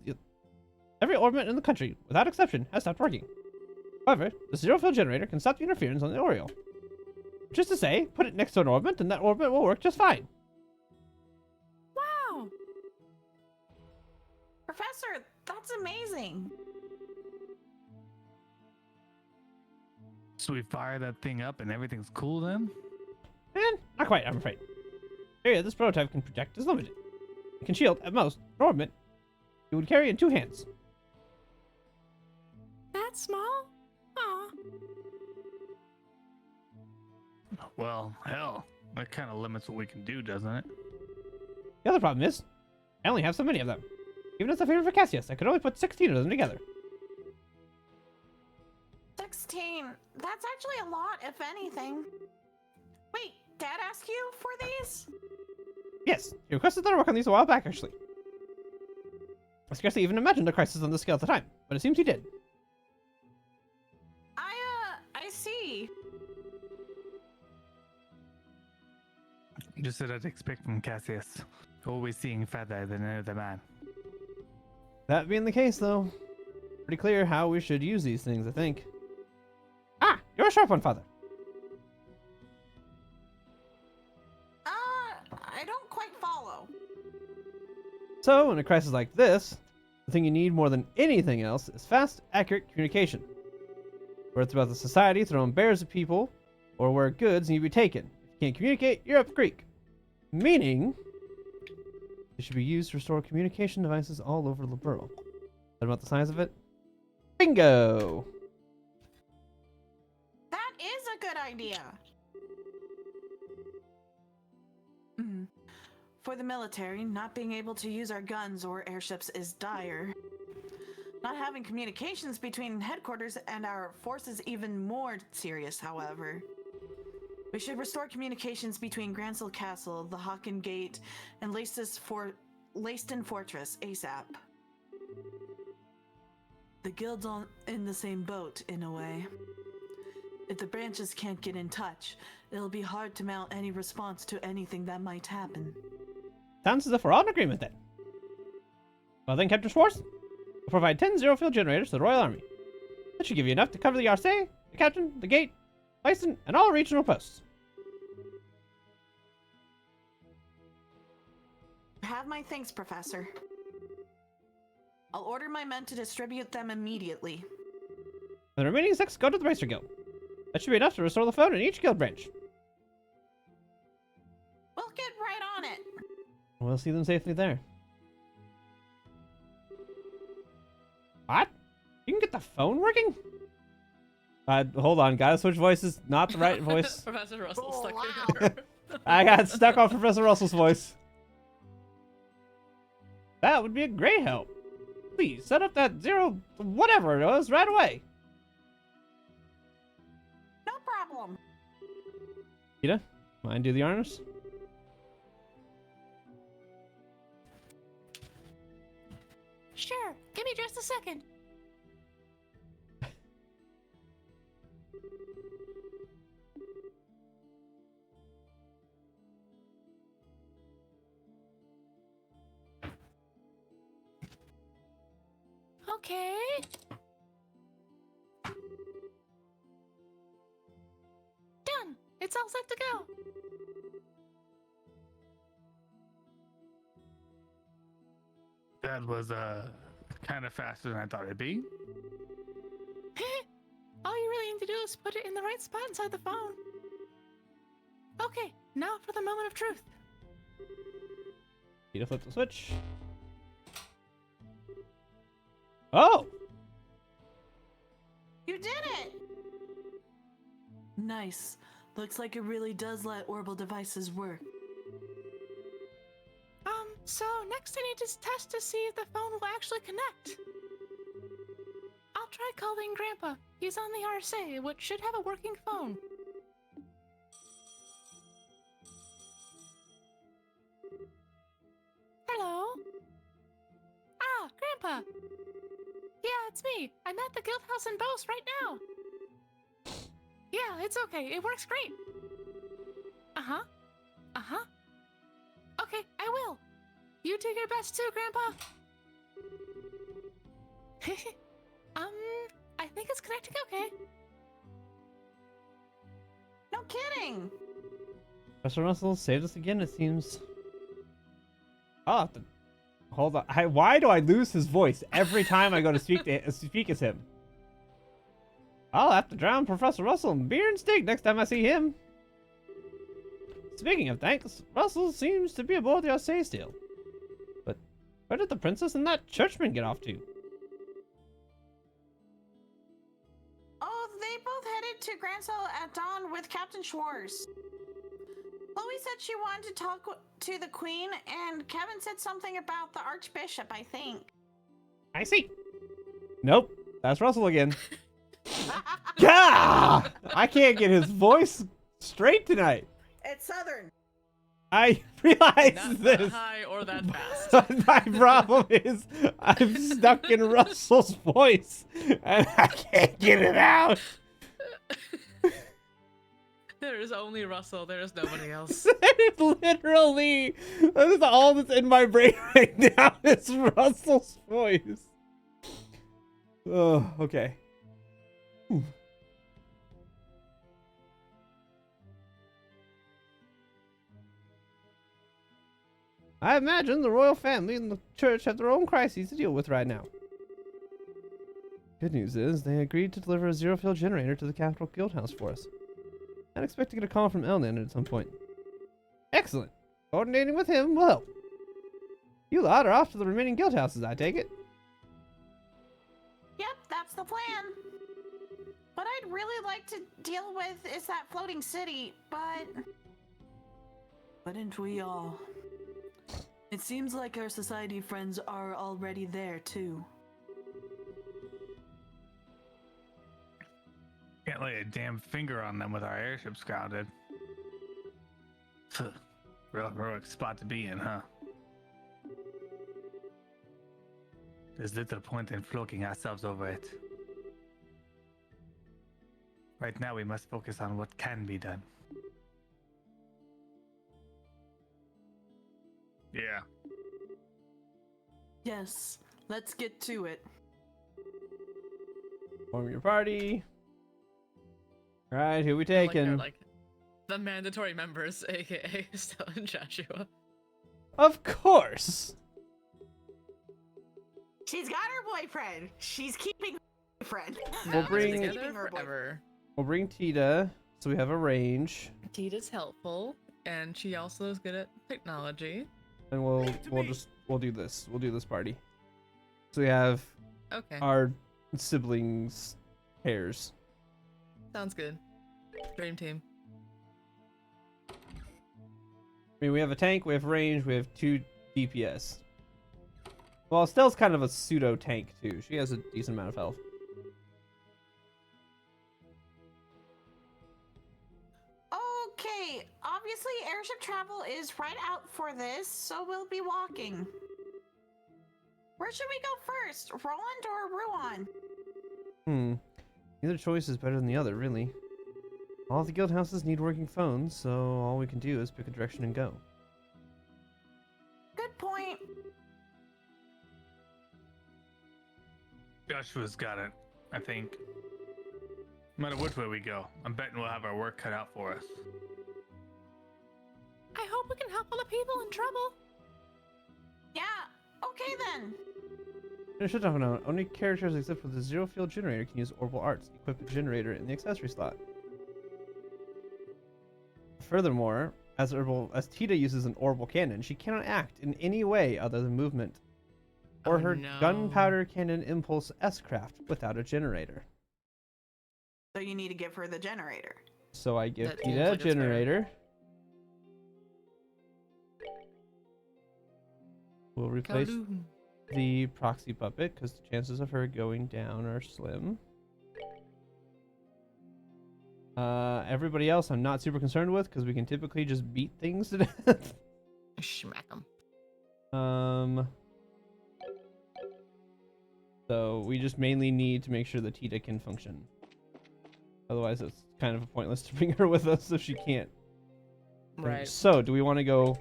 every orbit in the country, without exception, has stopped working. However, the zero-field generator can stop the interference on the Aureole. Which is to say, put it next to an orbit, and that orbit will work just fine. Wow! Professor, that's amazing. So we fire that thing up and everything's cool then? Not quite, I'm afraid. The area this prototype can project is limited. It can shield, at most, an orbit you would carry in 2 hands. That small? Aw. Well, hell, that kind of limits what we can do, doesn't it? The other problem is, I only have so many of them. Even as a favor for Cassius, I could only put 16 of them together. 16. That's actually a lot, if anything. Wait, Dad asked you for these? Yes, he requested that I work on these a while back, actually. I scarcely even imagined a crisis on this scale at the time, but it seems he did. I see. Just what I'd expect from Cassius. Always seeing further than another man. That being the case, though, pretty clear how we should use these things, I think. Ah, you're a sharp one, Father. I don't quite follow. So, in a crisis like this, the thing you need more than anything else is fast, accurate communication. Whether it's about the society throwing bears at people, or where goods need to be taken. If you can't communicate, you're up creek. Meaning, it should be used to restore communication devices all over Liberl. That about the size of it? Bingo! That is a good idea. For the military, not being able to use our guns or airships is dire. Not having communications between headquarters and our forces even more serious, however. We should restore communications between Gransel Castle, the Hawken Gate, and Leyston Fortress ASAP. The guild's all in the same boat, in a way. If the branches can't get in touch, it'll be hard to mount any response to anything that might happen. Sounds as if we're all in agreement then. Well then, Captain Schwartz, we'll provide 10 zero-fuel generators to the Royal Army. That should give you enough to cover the Arcee, the Captain, the Gate, Leyston, and all regional posts. Have my thanks, Professor. I'll order my men to distribute them immediately. The remaining 6 go to the Racer Guild. That should be enough to restore the phone in each guild branch. We'll get right on it. We'll see them safely there. What? You can get the phone working? Hold on, gotta switch voices. Not the right voice. Professor Russell Oh, stuck wow. in her. I got stuck on Professor Russell's voice. That would be a great help. Please, set up that zero, whatever it was, right away. No problem. Kita, mind do the honors? Sure, give me just a second. Okay. Done. It's all set to go. That was kind of faster than I thought it'd be. All you really need to do is put it in the right spot inside the phone. Okay, now for the moment of truth. Kita, flip the switch. Oh! You did it! Nice. Looks like it really does let orbital devices work. So next I need to test to see if the phone will actually connect. I'll try calling Grandpa. He's on the RSA, which should have a working phone. Hello? Ah, Grandpa! Yeah, it's me. I'm at the guild house in Bose right now. Yeah, it's okay. It works great. Uh-huh. Uh-huh. Okay, I will. You do your best too, Grandpa. I think it's connecting okay. No kidding! Professor Russell saved us again, it seems. I'll have to... Hold on. Why do I lose his voice every time I go to speak as him? I'll have to drown Professor Russell in beer and steak next time I see him. Speaking of thanks, Russell seems to be aboard the Arcee still. But where did the princess and that churchman get off to? Oh, they both headed to Gransel at dawn with Captain Schwartz. Chloe said she wanted to talk to the Queen, and Kevin said something about the Archbishop, I think. I see. Nope, that's Russell again. Gah! I can't get his voice straight tonight. It's Southern. I realize Not this. that high or that fast. But my problem is I'm stuck in Russell's voice and I can't get it out. There is only Russell. There is nobody else. It's literally, that is all that's in my brain right now is Russell's voice. Oh, okay. I imagine the royal family and the church have their own crises to deal with right now. Good news is, they agreed to deliver a zero-fuel generator to the Capital Guildhouse for us. I'd expect to get a call from Elnan at some point. Excellent! Coordinating with him will help. You lot are off to the remaining guildhouses, I take it? Yep, that's the plan. What I'd really like to deal with is that floating city, but... Wouldn't we all? It seems like our society friends are already there, too. Can't lay a damn finger on them with our airship grounded. Real heroic spot to be in, huh? There's little point in flocking ourselves over it. Right now, we must focus on what can be done. Yeah. Yes, let's get to it. Form your party. All right, who we I like they're, taking? like the mandatory members, aka Stella and Joshua. Of course. She's got her boyfriend. She's keeping her boyfriend. We'll Now they're bring- together Keeping her boyfriend. forever. We'll bring Tita, so we have a range, Tita's helpful, and she also is good at technology. and we'll do this. We'll do this party. So we have Okay, our siblings' pairs. sounds good. Dream team. I mean, we have a tank, we have range, we have 2 DPS. Well, Estelle's kind of a pseudo tank too. She has a decent amount of health. Okay, obviously airship travel is right out for this, so we'll be walking. Where should we go first, Roland or Ruan? Neither choice is better than the other, really. All of the guild houses need working phones, so all we can do is pick a direction and go. Good point. Joshua's got it, I think. No matter which way we go, I'm betting we'll have our work cut out for us. I hope we can help all the people in trouble. Yeah, okay then. Finish it off now. Only characters except for the zero field generator can use orbital arts. Equip a generator in the accessory slot. Furthermore, as Tita uses an orbital cannon, she cannot act in any way other than movement, or Oh, her no. gunpowder cannon impulse S-craft without a generator. So you need to give her the generator. So I give That seems Tita a like it's fair. generator. We'll replace Kowloon. the proxy puppet because the chances of her going down are slim. Everybody else I'm not super concerned with because we can typically just beat things to death. Smack 'em. So we just mainly need to make sure that Tita can function. Otherwise it's kind of pointless to bring her with us if she can't. Right. So do we want to go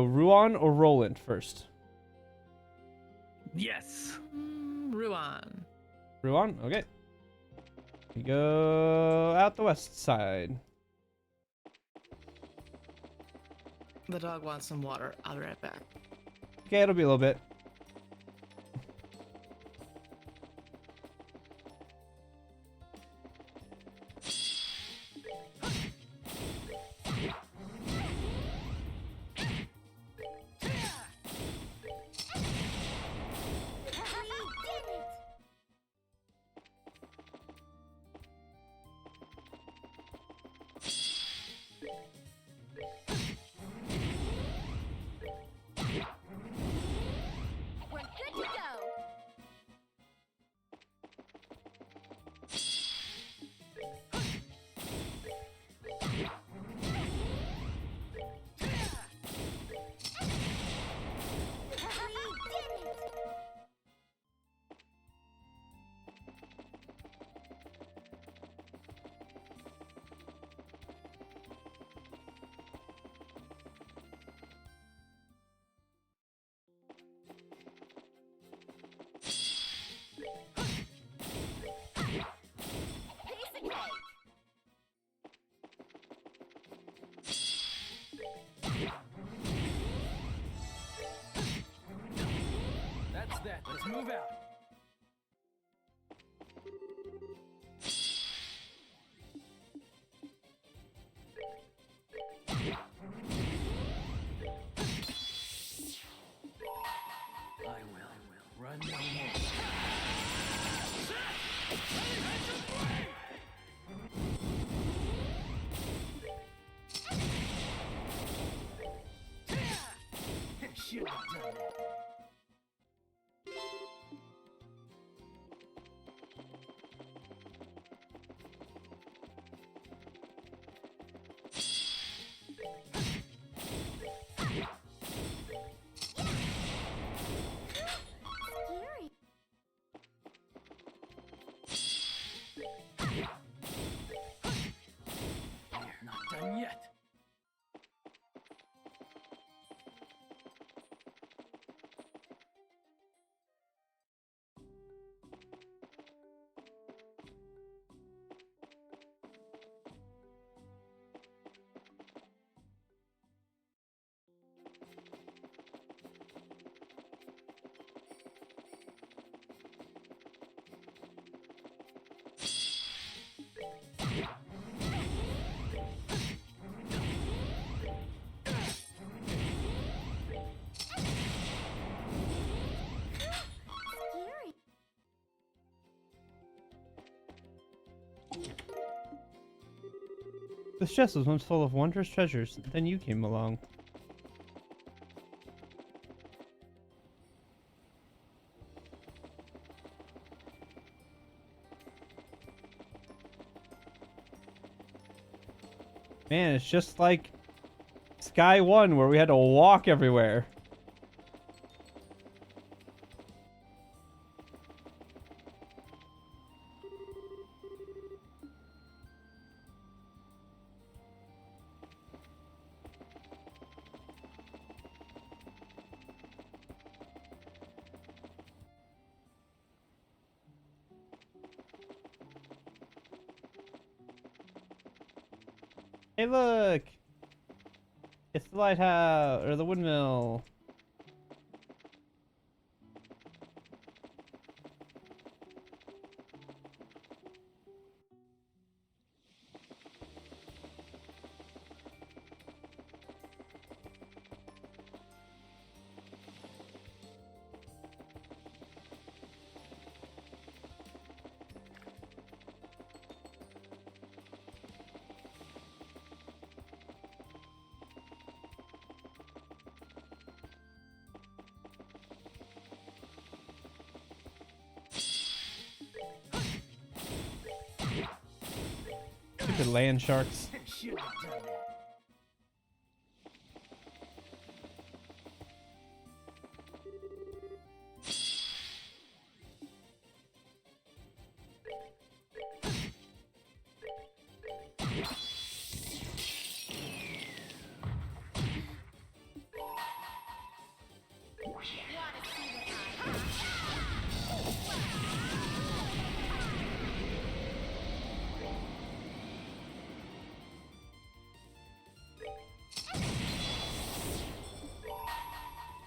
Ruan or Roland first? Yes. Ruan. Ruan? Okay. We go out the west side. The dog wants some water. I'll be right back. Okay, it'll be a little bit. We're good to go. We did it. Piece of cake. That's that. Let's move out. I will run no more. Should have done that. This chest was once full of wondrous treasures. Then you came along. Man, it's just like Sky 1 where we had to walk everywhere. Hey, look! It's the lighthouse, or the windmill. Stupid land sharks. Should have done that. Wanna see what I have?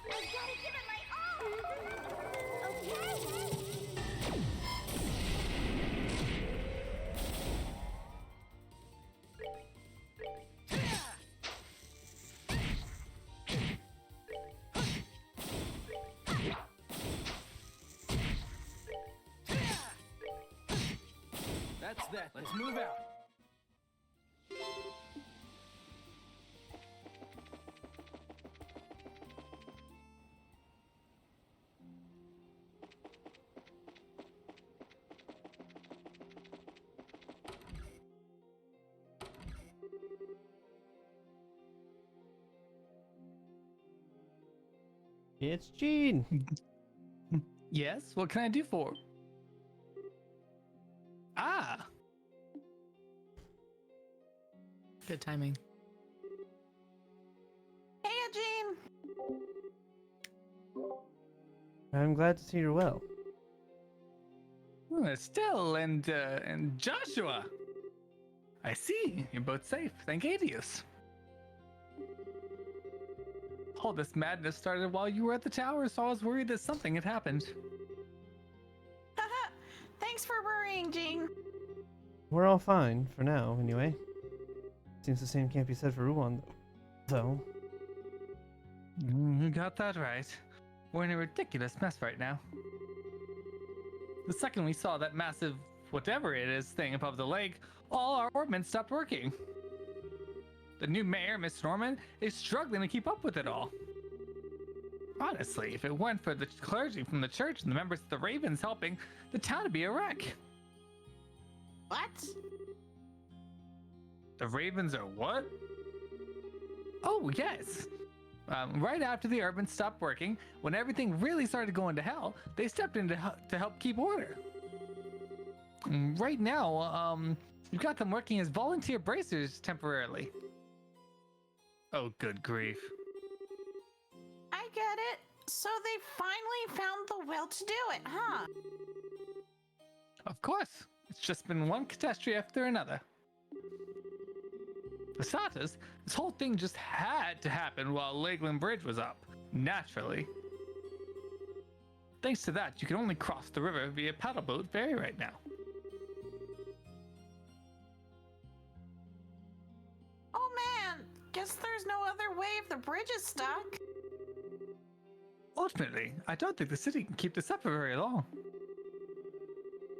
I gotta give it my all! Okay? That's that. Let's move out. It's Gene. Yes? What can I do for? Ah! Good timing. Hey, Jean. I'm glad to see you're well. Estelle and Joshua. I see. You're both safe. Thank Adius. All this madness started while you were at the tower, so I was worried that something had happened. Thanks for worrying, Jean. We're all fine, for now, anyway. Seems the same can't be said for Ruan, though. You got that right. We're in a ridiculous mess right now. The second we saw that massive, whatever it is, thing above the lake, all our orbmen stopped working. The new mayor, Miss Norman, is struggling to keep up with it all. Honestly, if it weren't for the clergy from the church and the members of the Ravens helping, the town would be a wreck. What? The Ravens are what? Oh, yes. Right after the urban stopped working, when everything really started going to hell, they stepped in to help keep order. Right now, we've got them working as volunteer bracers temporarily. Oh, good grief. I get it. So they finally found the will to do it, huh? Of course. It's just been one catastrophe after another. For starters, this whole thing just had to happen while Lakeland Bridge was up. Naturally. Thanks to that, you can only cross the river via paddleboat ferry right now. Oh man, guess there's no other way if the bridge is stuck. Ultimately, I don't think the city can keep this up for very long.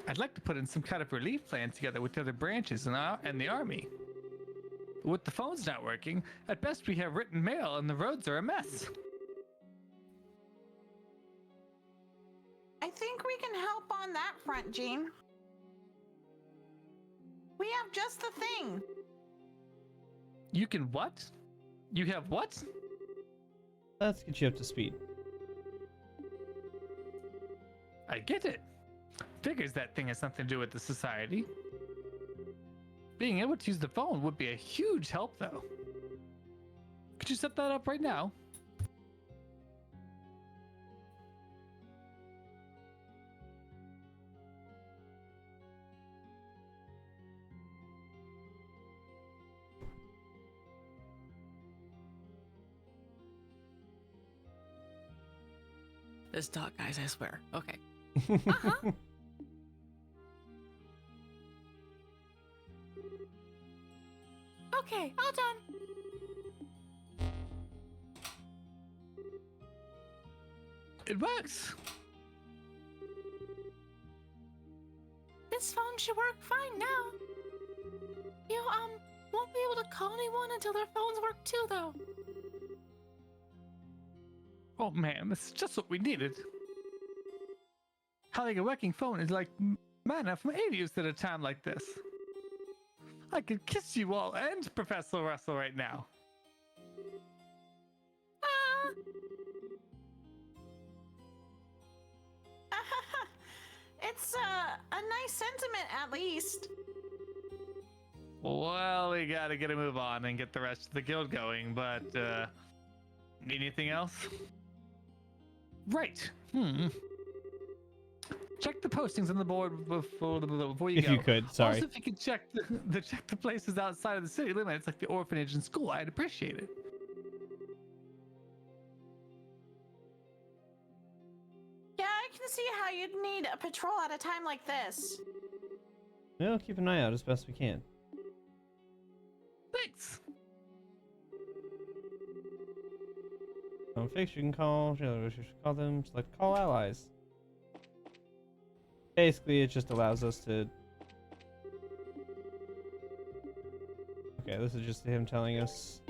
I'd like to put in some kind of relief plan together with the other branches and the army. With the phones not working, at best we have written mail and the roads are a mess. I think we can help on that front, Gene. We have just the thing. You can what? You have what? Let's get you up to speed. I get it. Figures that thing has something to do with the society. Being able to use the phone would be a huge help, though. Could you set that up right now? This dog, guys, I swear. Okay. Okay, all done. It works. This phone should work fine now. You, won't be able to call anyone until their phones work too, though. Oh man, this is just what we needed. Having a working phone is like manna from aliens at a time like this. I could kiss you all and Professor Russell right now. It's a nice sentiment, at least. Well, we gotta get a move on and get the rest of the guild going, but, need anything else? Right. Check the postings on the board before you If go. you could, sorry. Also, if you could check the places outside of the city limits, like the orphanage and school, I'd appreciate it. Yeah, I can see how you'd need a patrol at a time like this. We'll keep an eye out as best we can. Thanks. Fix, you can call. You should call them. Select call allies. Basically, it just allows us to. Okay, this is just him telling us.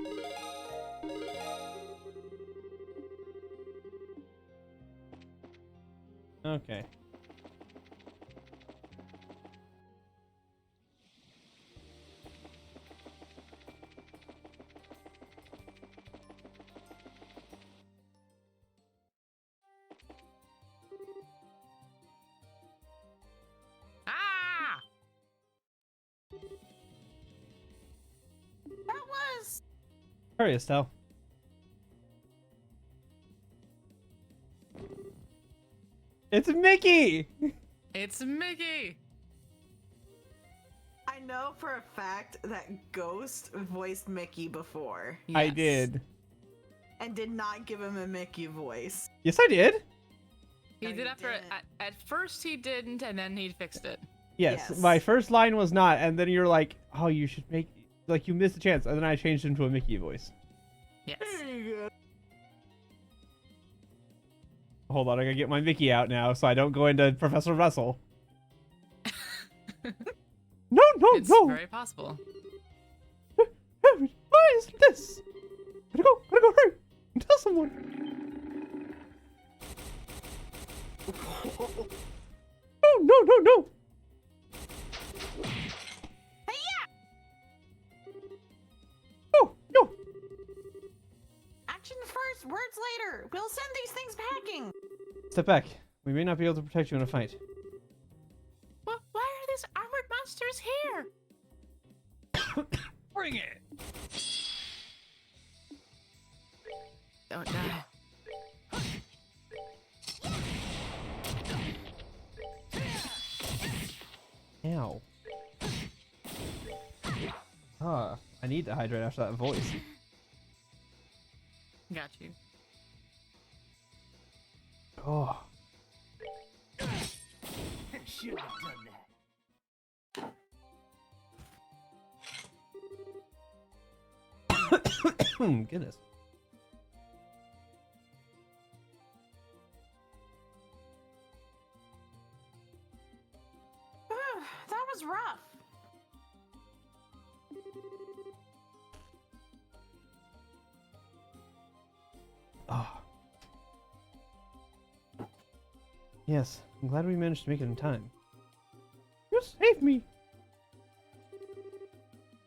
Okay. Ah! That was... Hurry, Estelle. It's Mickey! It's Mickey! I know for a fact that Ghost voiced Mickey before I Yes. did. and did not give him a Mickey voice. Yes, I did. He No, did you after didn't. at first he didn't, and then he fixed it. Yes, Yes. my first line was not, and then you're like, oh, you should make, like, you missed a chance, and then I changed him to a Mickey voice. Yes. There you go. Hold on, I gotta get my Mickey out now so I don't go into Professor Russell. No, It's no! very possible. Why isn't this? Gotta go, hurry! And tell someone! No! No! Action first, words later. We'll send these things packing. Step back. We may not be able to protect you in a fight. Why are these armored monsters here? Bring it. Don't die. Ow. Ah, I need to hydrate after that voice. Got you. Oh. Should have done that. Goodness. That was rough. Yes, I'm glad we managed to make it in time. You saved me!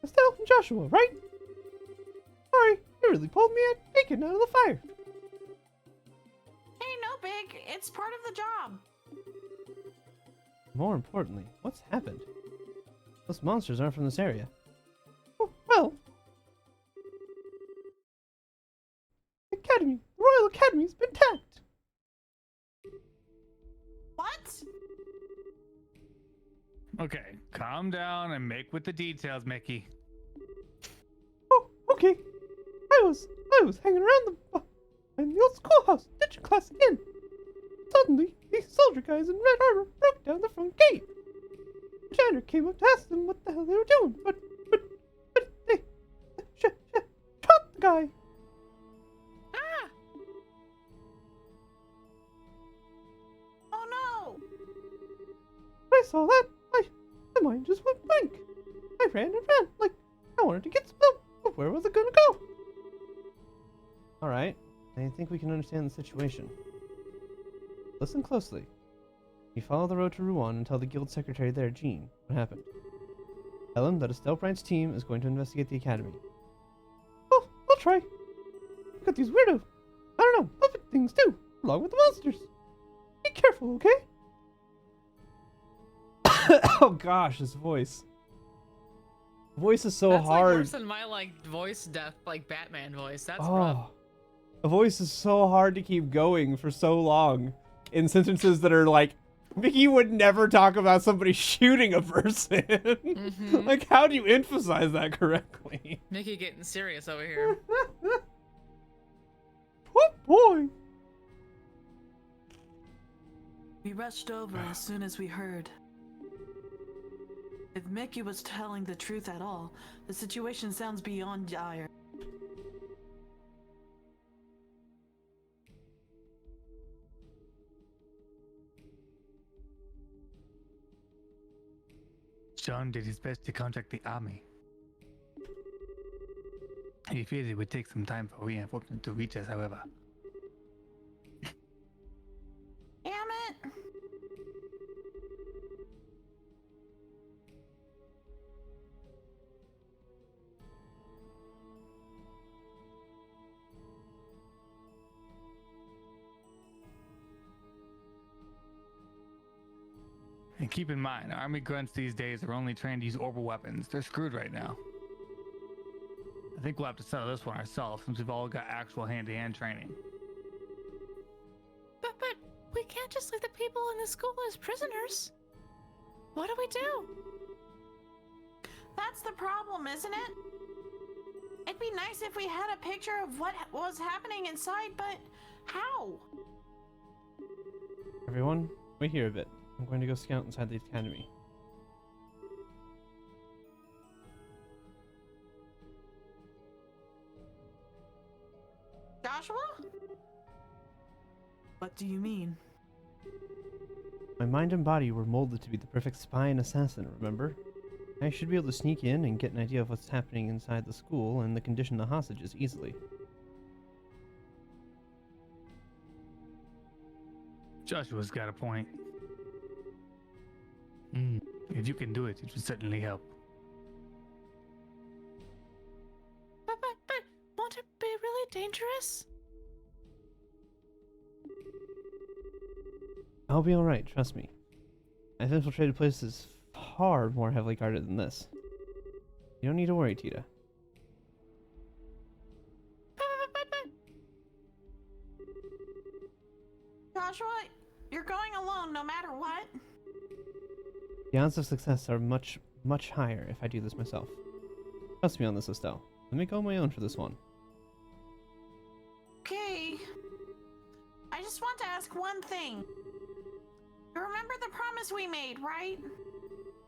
Estelle and Joshua, right? Sorry, you really pulled me at bacon out of the fire. Hey, no big. It's part of the job. More importantly, what's happened? Those monsters aren't from this area. Oh, well. The Royal Academy's been attacked. What? Okay, calm down and make with the details, Mickey. Oh, okay. I was hanging around in the old schoolhouse, ditching class again. Suddenly, these soldier guys in red armor broke down the front gate. The janitor came up to ask them what the hell they were doing, but they shot the guy. Ah! Oh no! When I saw that, my mind just went blank. I ran and ran, like I wanted to get some help, but where was it gonna go? Alright, I think we can understand the situation. Listen closely. You follow the road to Rouen and tell the guild secretary there, Jean, what happened. Tell him that Estelle Bright's team is going to investigate the academy. Oh, I'll try. Got these weirdo, I don't know, puppet things too, along with the monsters. Be careful, okay? Oh gosh, his voice. Voice is so That's hard. like worse than my voice death, Batman voice. That's rough. Oh, the voice is so hard to keep going for so long in sentences that are like, Mickey would never talk about somebody shooting a person. Like, how do you emphasize that correctly? Mickey getting serious over here. Oh boy. We rushed over as soon as we heard. If Mickey was telling the truth at all, the situation sounds beyond dire. John did his best to contact the army. He feared it would take some time for reinforcement to reach us, however. Damn it! And keep in mind, army grunts these days are only trained to use orbital weapons. They're screwed right now. I think we'll have to settle this one ourselves since we've all got actual hand-to-hand training. But we can't just leave the people in the school as prisoners. What do we do? That's the problem, isn't it? It'd be nice if we had a picture of what was happening inside, but how? Everyone, wait here a bit. I'm going to go scout inside the academy. Joshua? What do you mean? My mind and body were molded to be the perfect spy and assassin, remember? I should be able to sneak in and get an idea of what's happening inside the school and the condition of the hostages easily. Joshua's got a point. If you can do it, it would certainly help. But won't it be really dangerous? I'll be alright, trust me. I've infiltrated places far more heavily guarded than this. You don't need to worry, Tita. Joshua, you're going alone no matter what. The odds of success are much, much higher if I do this myself. Trust me on this, Estelle. Let me go on my own for this one. Okay. I just want to ask one thing. You remember the promise we made, right?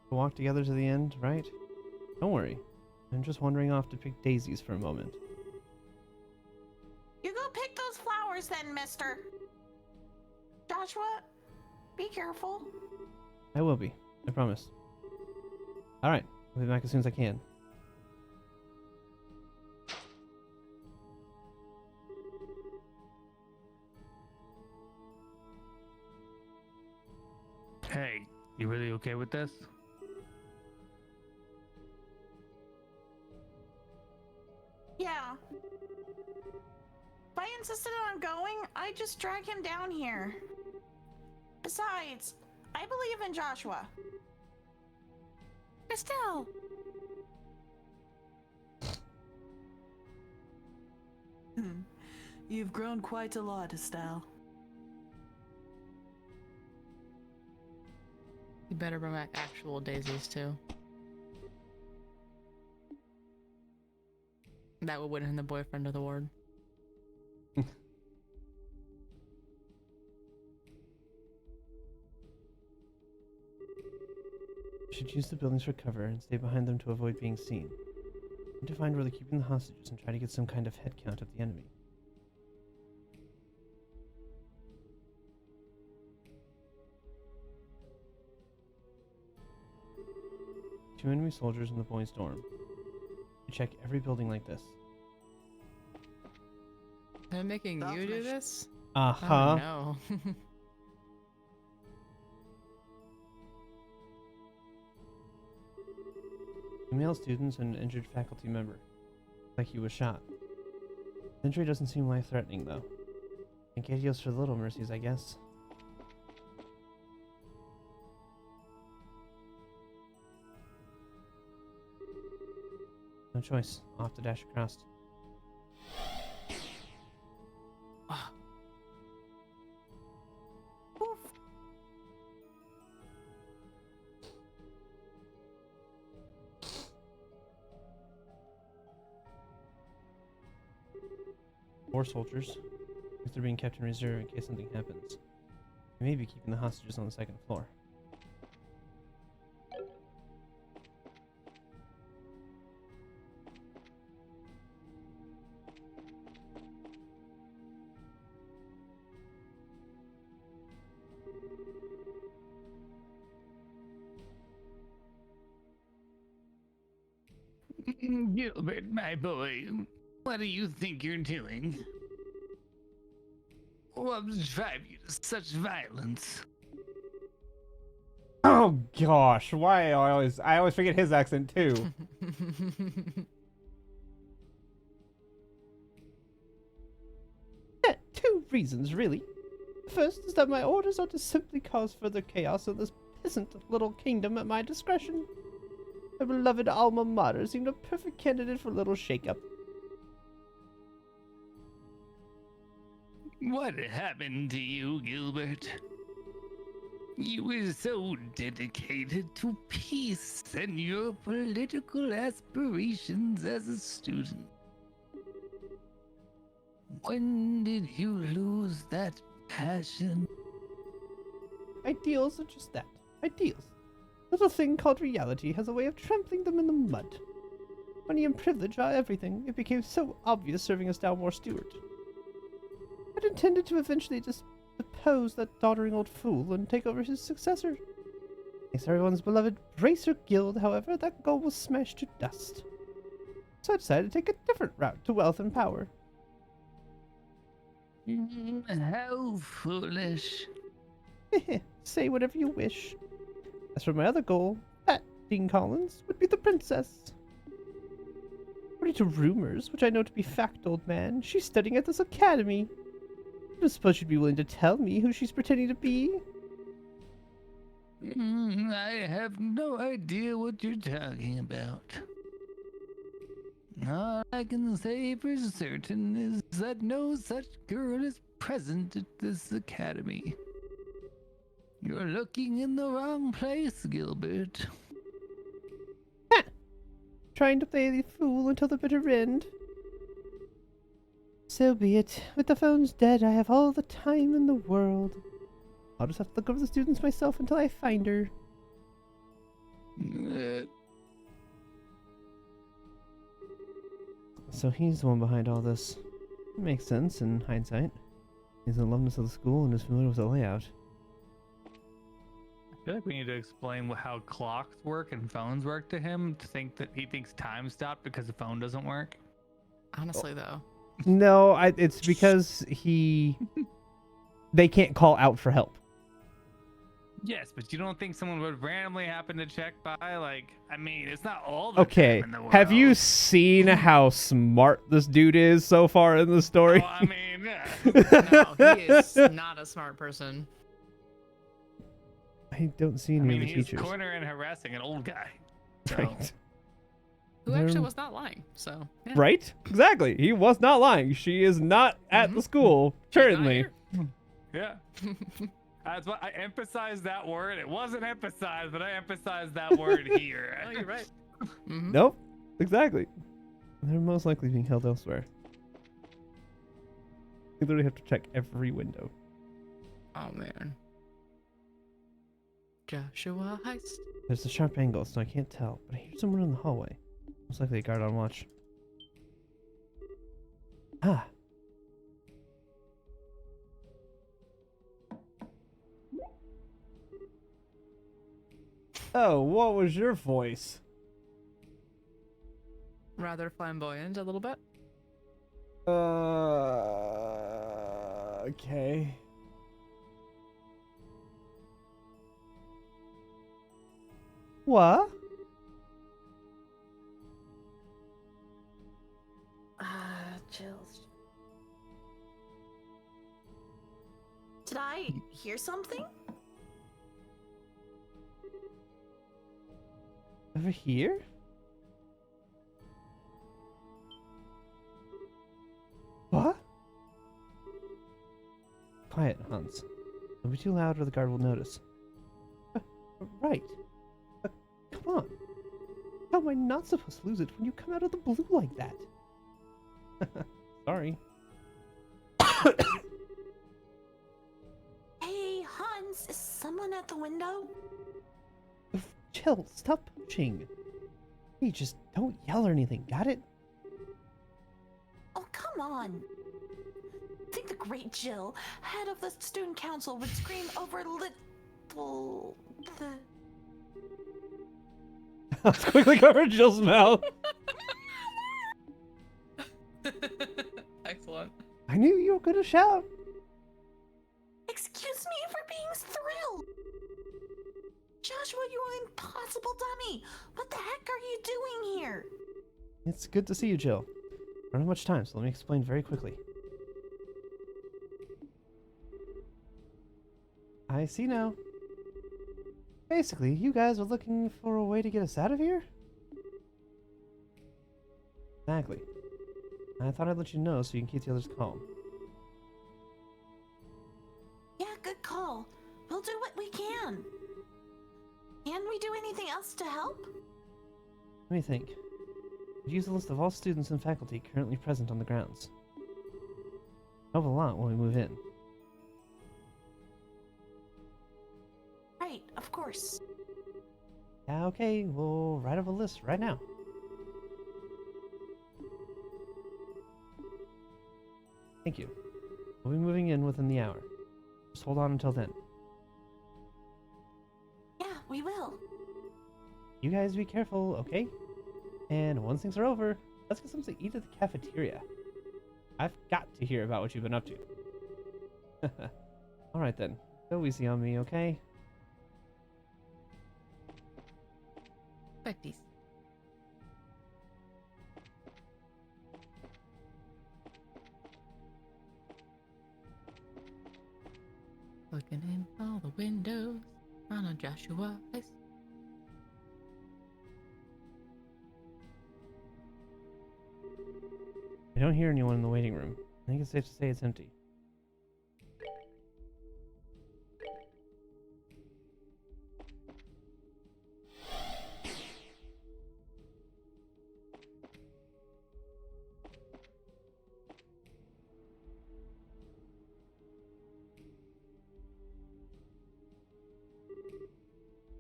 To walk together to the end, right? Don't worry. I'm just wandering off to pick daisies for a moment. You go pick those flowers then, mister. Joshua, be careful. I will be. I promise. Alright, I'll be back as soon as I can. You really okay with this? Yeah. If I insisted on going, I'd just drag him down here. Besides, I believe in Joshua. Estelle! You've grown quite a lot, Estelle. You better bring back actual daisies, too. That would win him the boyfriend of the ward. Should use the buildings for cover and stay behind them to avoid being seen. Need to find where they're keeping the hostages and try to get some kind of head count of the enemy. Two enemy soldiers in the boys' dorm. You check every building like this. They're making That's you do nice. this? Uh-huh. Oh, no. Two male students and an injured faculty member. Like he was shot. The injury doesn't seem life-threatening, though. Think adios for the little mercies, I guess. No choice. I'll have to dash across. Four soldiers. If they're being kept in reserve in case something happens. They may be keeping the hostages on the second floor. Gilbert, my boy, what do you think you're doing? What would drive you to such violence? Oh gosh, why I always forget his accent too. Two reasons, really. The first is that my orders are to simply cause further chaos in this peasant little kingdom at my discretion. My beloved alma mater seemed a perfect candidate for a little shake-up. What happened to you, Gilbert? You were so dedicated to peace and your political aspirations as a student. When did you lose that passion? Ideals are just that. Ideals. Little thing called reality has a way of trampling them in the mud. Money and privilege are everything. It became so obvious serving as Dalmore Stewart. I'd intended to eventually just depose that doddering old fool and take over his successor. Thanks to everyone's beloved Bracer Guild, however, that goal was smashed to dust. So I decided to take a different route to wealth and power. How foolish. Say whatever you wish. As for my other goal, that, Dean Collins, would be the princess. According to rumors, which I know to be fact, old man, she's studying at this academy. I don't suppose you'd be willing to tell me who she's pretending to be? I have no idea what you're talking about. All I can say for certain is that no such girl is present at this academy. You're looking in the wrong place, Gilbert. Ha! Trying to play the fool until the bitter end. So be it. With the phones dead, I have all the time in the world. I'll just have to look over the students myself until I find her. So he's the one behind all this. It makes sense in hindsight. He's an alumnus of the school and is familiar with the layout. I feel like we need to explain how clocks work and phones work to him to think that he thinks time stopped because the phone doesn't work. Honestly, though. No, it's because they can't call out for help. Yes, but you don't think someone would randomly happen to check by? Like, I mean, it's not all the Okay, time in the world. have you seen how smart this dude is so far in the story? Oh, I mean, yeah. No, he is not a smart person. I don't see I any mean, of the he's teachers. cornering and harassing an old guy. So. Right. Who actually was not lying, so. Yeah. Right? Exactly. He was not lying. She is not at the school currently. Yeah. That's what I emphasized that word. It wasn't emphasized, but I emphasized that word here. Oh, you're right. Nope. Exactly. They're most likely being held elsewhere. You literally have to check every window. Oh, man. Joshua Heist. There's a sharp angle, so I can't tell, but I hear someone in the hallway. Most likely a guard on watch. Ah. Oh, what was your voice? Rather flamboyant a little bit. Okay. What? Chills. Did I hear something? Over here? What? Quiet, Hans. Don't be too loud or the guard will notice. Right. Come on. How am I not supposed to lose it when you come out of the blue like that? Sorry. Hey, Hans, is someone at the window? Chill, stop pushing. Hey, just don't yell or anything, got it? Oh, come on. I think the great Jill, head of the student council, would scream over little... Let's quickly cover Jill's mouth. Excellent. I knew you were gonna shout. Excuse me for being thrilled. Joshua, you impossible dummy. What the heck are you doing here? It's good to see you, Jill. I don't have much time, so let me explain very quickly. I see now. Basically, you guys are looking for a way to get us out of here? Exactly. I thought I'd let you know so you can keep the others calm. Yeah, good call. We'll do what we can. Can we do anything else to help? Let me think. I'd use a list of all students and faculty currently present on the grounds. Help a lot when we move in. Right, of course. Yeah, okay, we'll write up a list right now. Thank you. We'll be moving in within the hour. Just hold on until then. Yeah, we will. You guys be careful, okay? And once things are over, let's get something to eat at the cafeteria. I've got to hear about what you've been up to. Alright then, go easy on me, okay? Like these. Looking in all the windows on a Joshua Heist. I don't hear anyone in the waiting room. I think it's safe to say it's empty.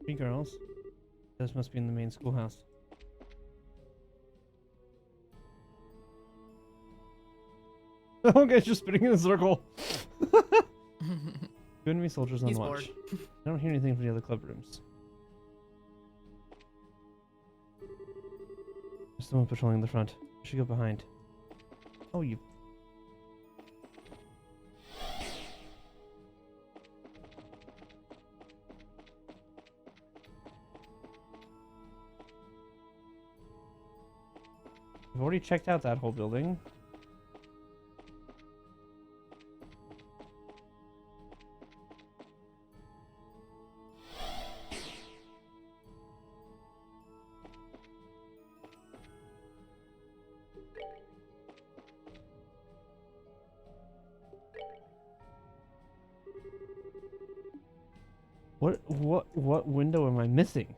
Three girls. Those must be in the main schoolhouse. Okay, just spinning in a circle. Two enemy soldiers on He's watch. bored. I don't hear anything from the other club rooms. There's someone patrolling the front. I should go behind. Oh, you... I've already checked out that whole building. What window am I missing?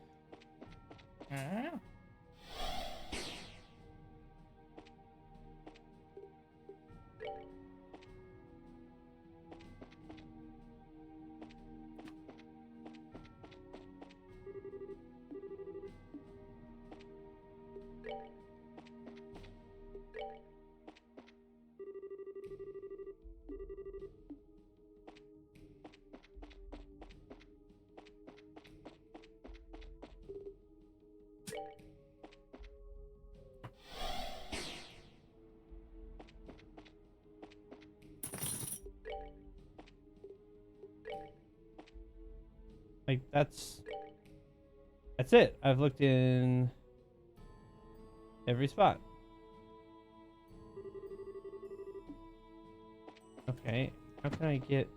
Like, that's it. I've looked in every spot. Okay, how can I get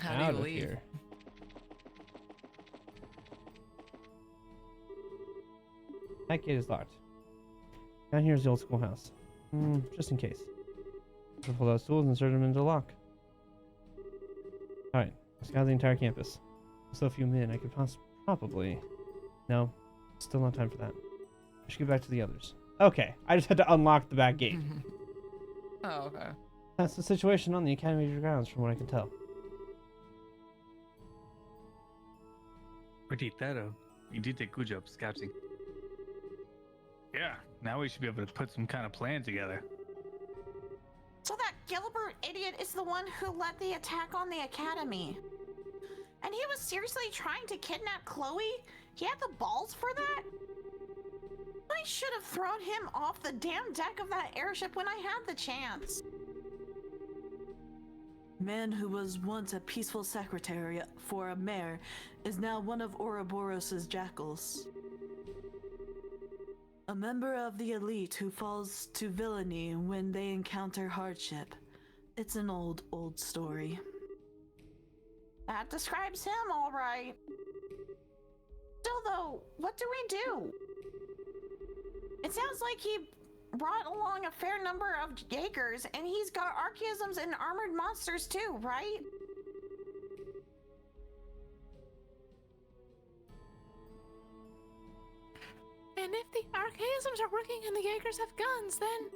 out of here? That gate is locked. Down here is the old schoolhouse. Just in case. I'll pull out stools and insert them into the lock. Alright, scout the entire campus. So a few men, I could probably... No, still not time for that. I should get back to the others. Okay, I just had to unlock the back gate. Oh, okay. That's the situation on the Academy grounds, from what I can tell. Pretty thorough. You did a good job scouting. Yeah, now we should be able to put some kind of plan together. So that Gilbert idiot is the one who led the attack on the Academy. And he was seriously trying to kidnap Chloe? He had the balls for that? I should have thrown him off the damn deck of that airship when I had the chance. Man who was once a peaceful secretary for a mayor is now one of Ouroboros' jackals. A member of the elite who falls to villainy when they encounter hardship. It's an old story. That describes him, all right. Still, though, what do we do? It sounds like he brought along a fair number of Jaegers, and he's got archaisms and armored monsters too, right? And if the archaisms are working and the Jaegers have guns, then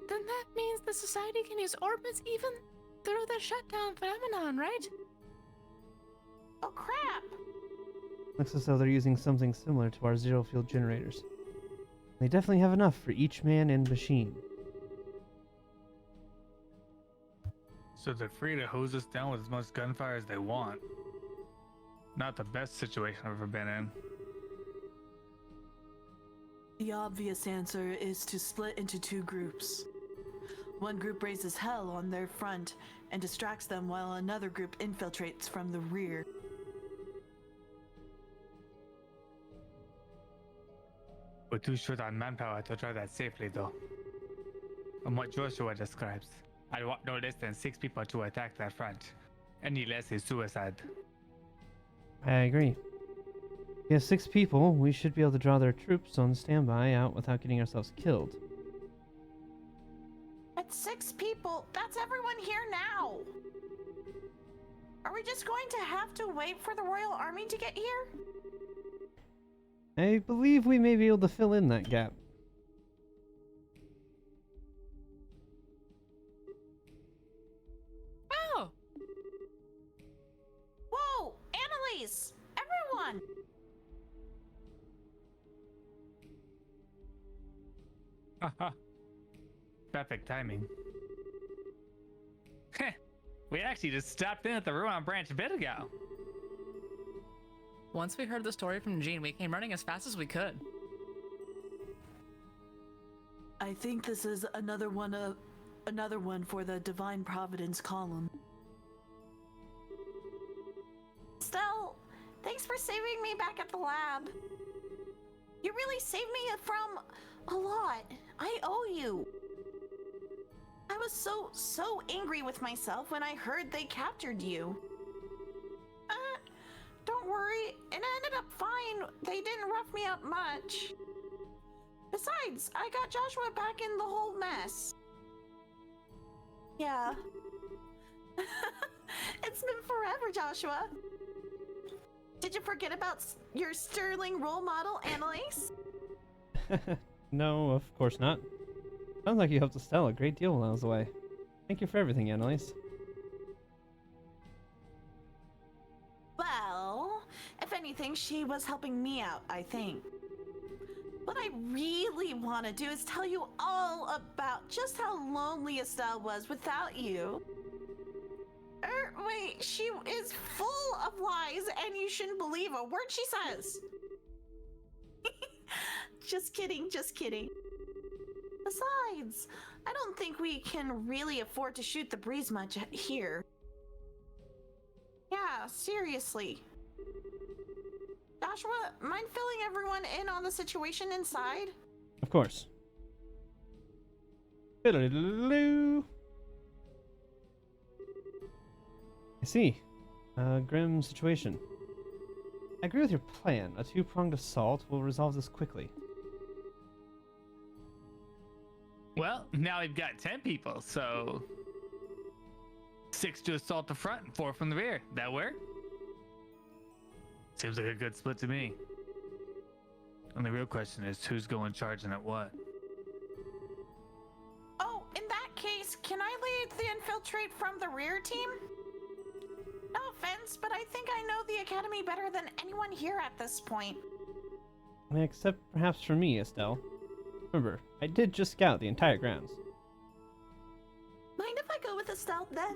that means the society can use orbits even through the shutdown phenomenon, right? Oh crap! Looks as though they're using something similar to our zero field generators. They definitely have enough for each man and machine. So they're free to hose us down with as much gunfire as they want. Not the best situation I've ever been in. The obvious answer is to split into two groups. One group raises hell on their front and distracts them while another group infiltrates from the rear. We're too short on manpower to try that safely, though. From what Joshua describes, I want no less than 6 people to attack that front. Any less is suicide. I agree. If we have 6 people, we should be able to draw their troops on standby out without getting ourselves killed. That's 6 people. That's everyone here now. Are we just going to have to wait for the Royal Army to get here? I believe we may be able to fill in that gap. Oh! Whoa! Annalise! Everyone! Haha. Perfect timing. Heh. We actually just stopped in at the Ruin Branch a bit ago. Once we heard the story from Jean, we came running as fast as we could. I think this is another one for the Divine Providence column. Stell, thanks for saving me back at the lab. You really saved me from a lot. I owe you. I was so angry with myself when I heard they captured you. Don't worry, it ended up fine. They didn't rough me up much. Besides, I got Joshua back in the whole mess. Yeah. It's been forever, Joshua. Did you forget about your sterling role model, Annalise? No, of course not. Sounds like you helped Estelle a great deal while I was away. Thank you for everything, Annalise. Well, if anything, she was helping me out, I think. What I really want to do is tell you all about just how lonely Estelle was without you. Wait, she is full of lies and you shouldn't believe a word she says. Just kidding, just kidding. Besides, I don't think we can really afford to shoot the breeze much here. Yeah, seriously. Joshua, mind filling everyone in on the situation inside? Of course. Fiddle-diddle-doo. I see. Grim situation. I agree with your plan. A two-pronged assault will resolve this quickly. Well, now we've got 10 people, so 6 to assault the front and 4 from the rear. That work? Seems like a good split to me. And the real question is, who's going charging at what? Oh, in that case, can I lead the infiltrate from the rear team? No offense, but I think I know the academy better than anyone here at this point. Except perhaps for me, Estelle. Remember, I did just scout the entire grounds. Mind if I go with Estelle then?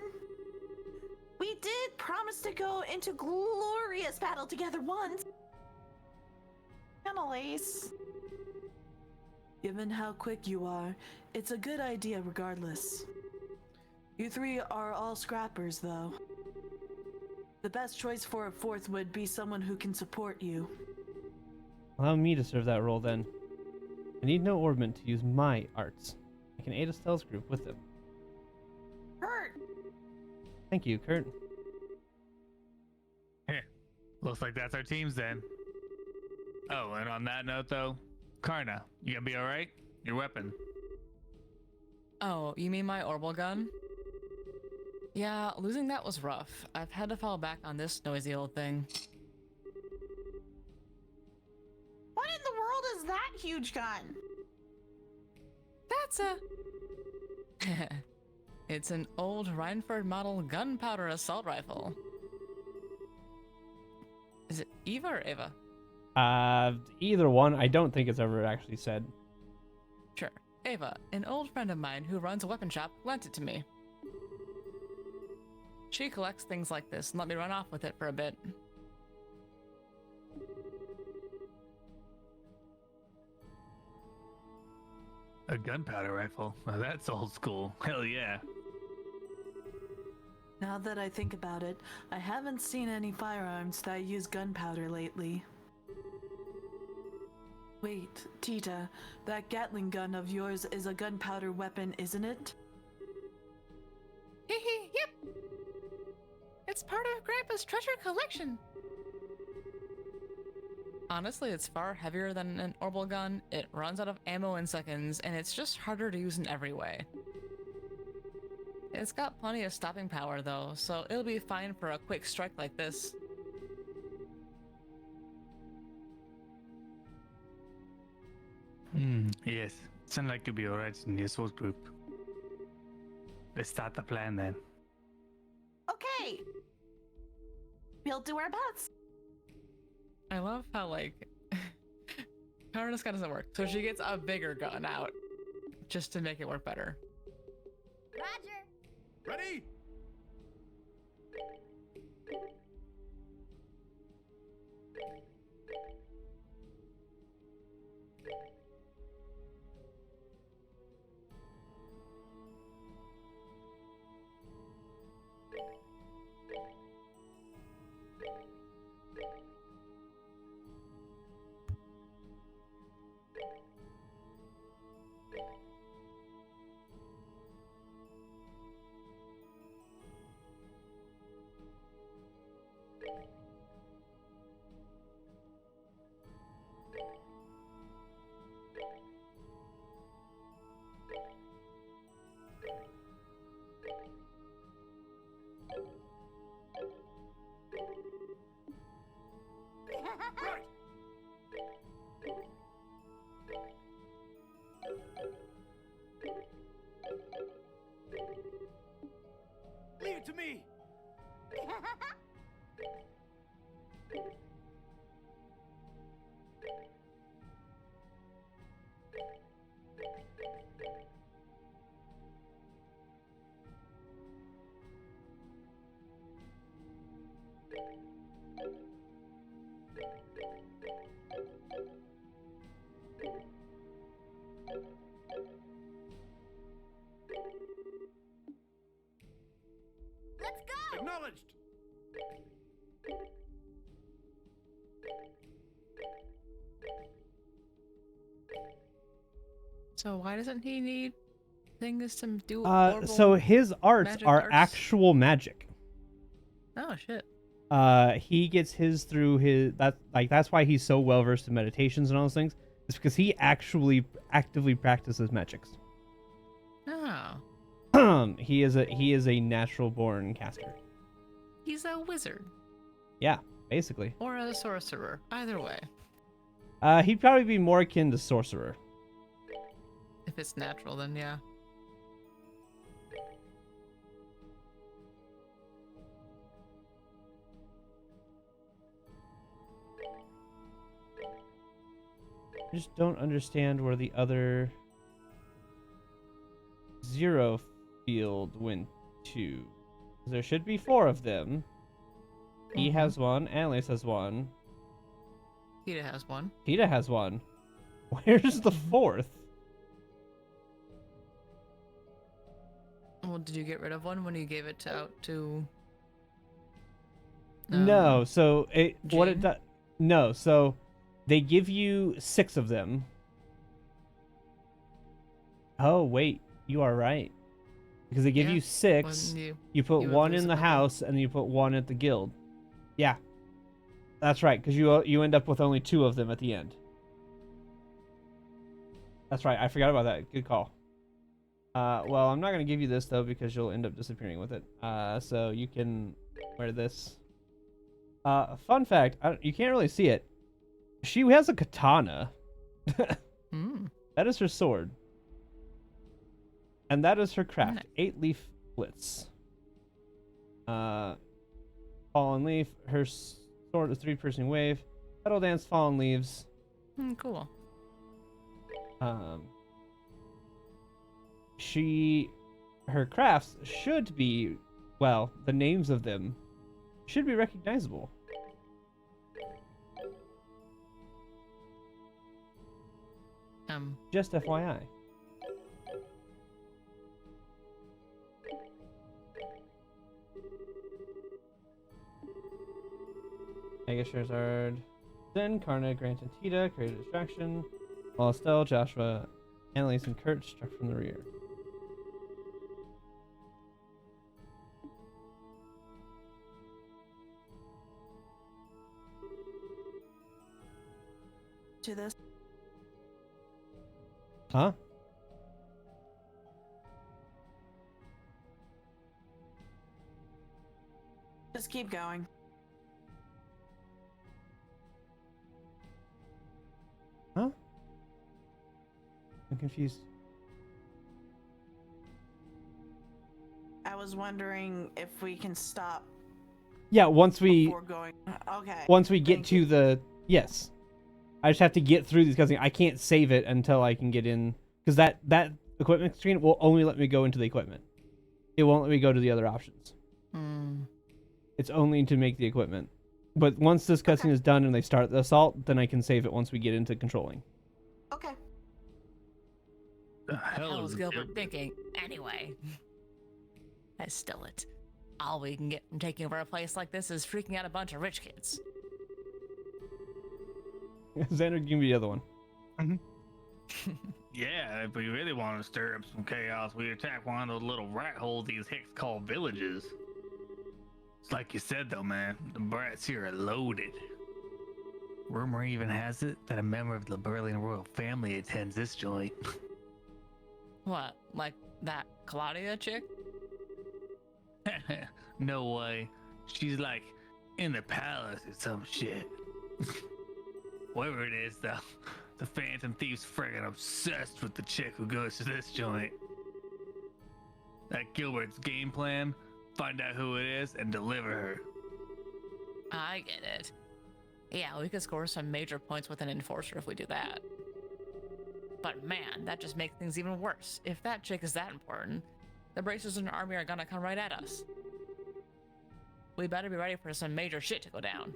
We did promise to go into glorious battle together once. Annalise. Given how quick you are, it's a good idea regardless. You three are all scrappers, though. The best choice for a fourth would be someone who can support you. Allow me to serve that role then. I need no orbman to use my arts. I can aid Estelle's group with them. Kurt! Thank you, Kurt. Looks like that's our teams then. Oh, and on that note though, Karna, you gonna be alright? Your weapon. Oh, you mean my orbital gun? Yeah, losing that was rough. I've had to fall back on this noisy old thing. What in the world is that huge gun? That's It's an old Rhineford model gunpowder assault rifle. Is it Eva or Ava? Either one. I don't think it's ever actually said. Sure. Ava, an old friend of mine who runs a weapon shop, lent it to me. She collects things like this and let me run off with it for a bit. A gunpowder rifle? Well, that's old school. Hell yeah. Now that I think about it, I haven't seen any firearms that use gunpowder lately. Wait, Tita, that Gatling gun of yours is a gunpowder weapon, isn't it? Yep. It's part of Grandpa's treasure collection. Honestly, it's far heavier than an orbital gun, it runs out of ammo in seconds, and it's just harder to use in every way. It's got plenty of stopping power though, so it'll be fine for a quick strike like this. Yes. Sound like you'll be alright in the assault group. Let's start the plan then. Okay! We'll do our best. I love how, like, Karna's gun doesn't work, so she gets a bigger gun out just to make it work better. Roger. Ready? Acknowledged! So why doesn't he need things to do? So his arts magic are arts? actual magic. Oh shit. He gets his through his that's why he's so well versed in meditations and all those things. It's because he actually actively practices magics. Oh. He is a natural born caster. He's a wizard. Yeah, basically. Or a sorcerer. Either way. He'd probably be more akin to sorcerer. If it's natural, then yeah. I just don't understand where the other zero field went to. There should be 4 of them. He has one, Annalise has one. Tita has one. Tita has one. Where's the 4th? Well, did you get rid of one when you gave it out to? No, so what it Jane? does. No, so they give you 6 of them. Oh wait, you are right. Because they give Yeah, you 6. wasn't You put you would one lose in a the couple. house, and you put one at the guild. Yeah, that's right. Because you end up with only 2 of them at the end. That's right. I forgot about that. Good call. Well, I'm not gonna give you this though because you'll end up disappearing with it. So you can wear this. Fun fact: you can't really see it. She has a katana. That is her sword. And that is her craft. Nice. 8-leaf blitz. Fallen leaf. Her sword is 3-piercing wave. Petal dance. Fallen leaves. Cool. Her crafts should be, well, the names of them should be recognizable. Just FYI. Mega Charizard, Zen, Karna, Grant, and Tita create a distraction, while Estelle, Joshua, Annalise, and Kurt struck from the rear. To this. Huh? Just keep going. Huh? I'm confused. I was wondering if we can stop Yeah, once we before going. Okay. get thank to you. the yes, I just have to get through these cutscenes. I can't save it until I can get in because that equipment screen will only let me go into the equipment. It won't let me go to the other options. It's only to make the equipment. But once this cutscene is done and they start the assault, then I can save it once we get into controlling. Okay. The hell was is Gilbert thinking? Anyway. I still it. All we can get from taking over a place like this is freaking out a bunch of rich kids. Xander, give me the other one. Yeah, if we really want to stir up some chaos, we attack one of those little rat holes these hicks call villages. It's like you said though, man, the brats here are loaded. Rumor even has it that a member of the Berlin royal family attends this joint. What? Like that Claudia chick? No way. She's like in the palace or some shit. Whatever it is though, the Phantom Thief's friggin' obsessed with the chick who goes to this joint. That Gilbert's game plan, find out who it is and deliver her. I get it. Yeah, we could score some major points with an enforcer if we do that. But man, that just makes things even worse. If that chick is that important, the bracers in our army are gonna come right at us. We better be ready for some major shit to go down.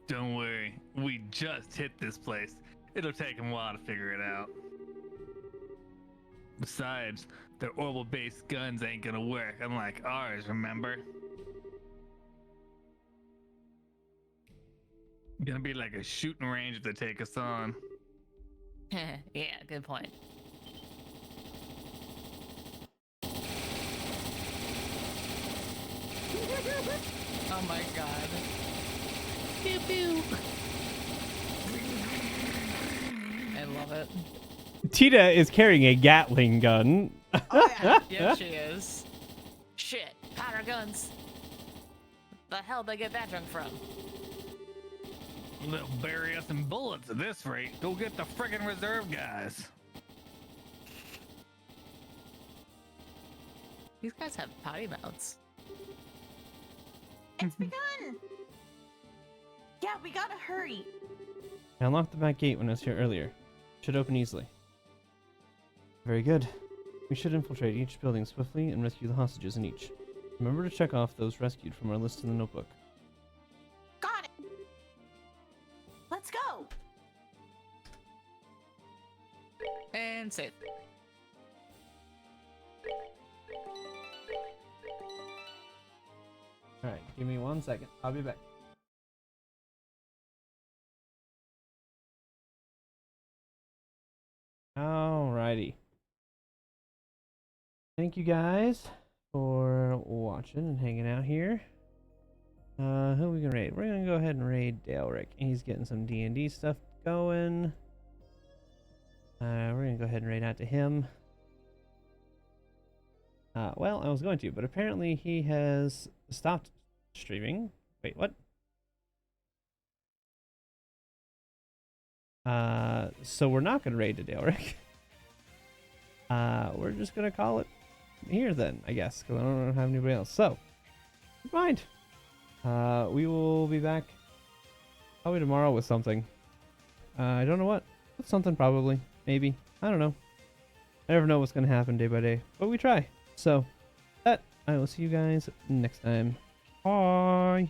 Don't worry, we just hit this place. It'll take them a while to figure it out. Besides, their orbital-based guns ain't gonna work, unlike ours, remember? Gonna be like a shooting range if they take us on. Yeah, good point. Oh my god. Pew pew. I love it. Tita is carrying a Gatling gun. Oh yeah. Yeah, she is. Shit, powder guns. The hell they get that junk from? They'll bury us in bullets at this rate. Go get the friggin' reserve guys. These guys have potty mouths. It's begun. Yeah, we gotta hurry. I unlocked the back gate when I was here earlier. Should open easily. Very good. We should infiltrate each building swiftly and rescue the hostages in each. Remember to check off those rescued from our list in the notebook. Got it. Let's go. And save. Alright, give me 1 second. I'll be back. Alrighty. Thank you guys for watching and hanging out here. Who are we gonna raid? We're gonna go ahead and raid Daleric. He's getting some D&D stuff going. We're gonna go ahead and raid out to him. Well, I was going to, but apparently he has stopped streaming. Wait, what? So we're not gonna raid to Daleric. We're just gonna call it here then, I guess, because I don't have anybody else. So, never mind. We will be back probably tomorrow with something. I don't know what. With something probably, maybe. I don't know. I never know what's gonna happen day by day, but we try. So, I will see you guys next time. Bye.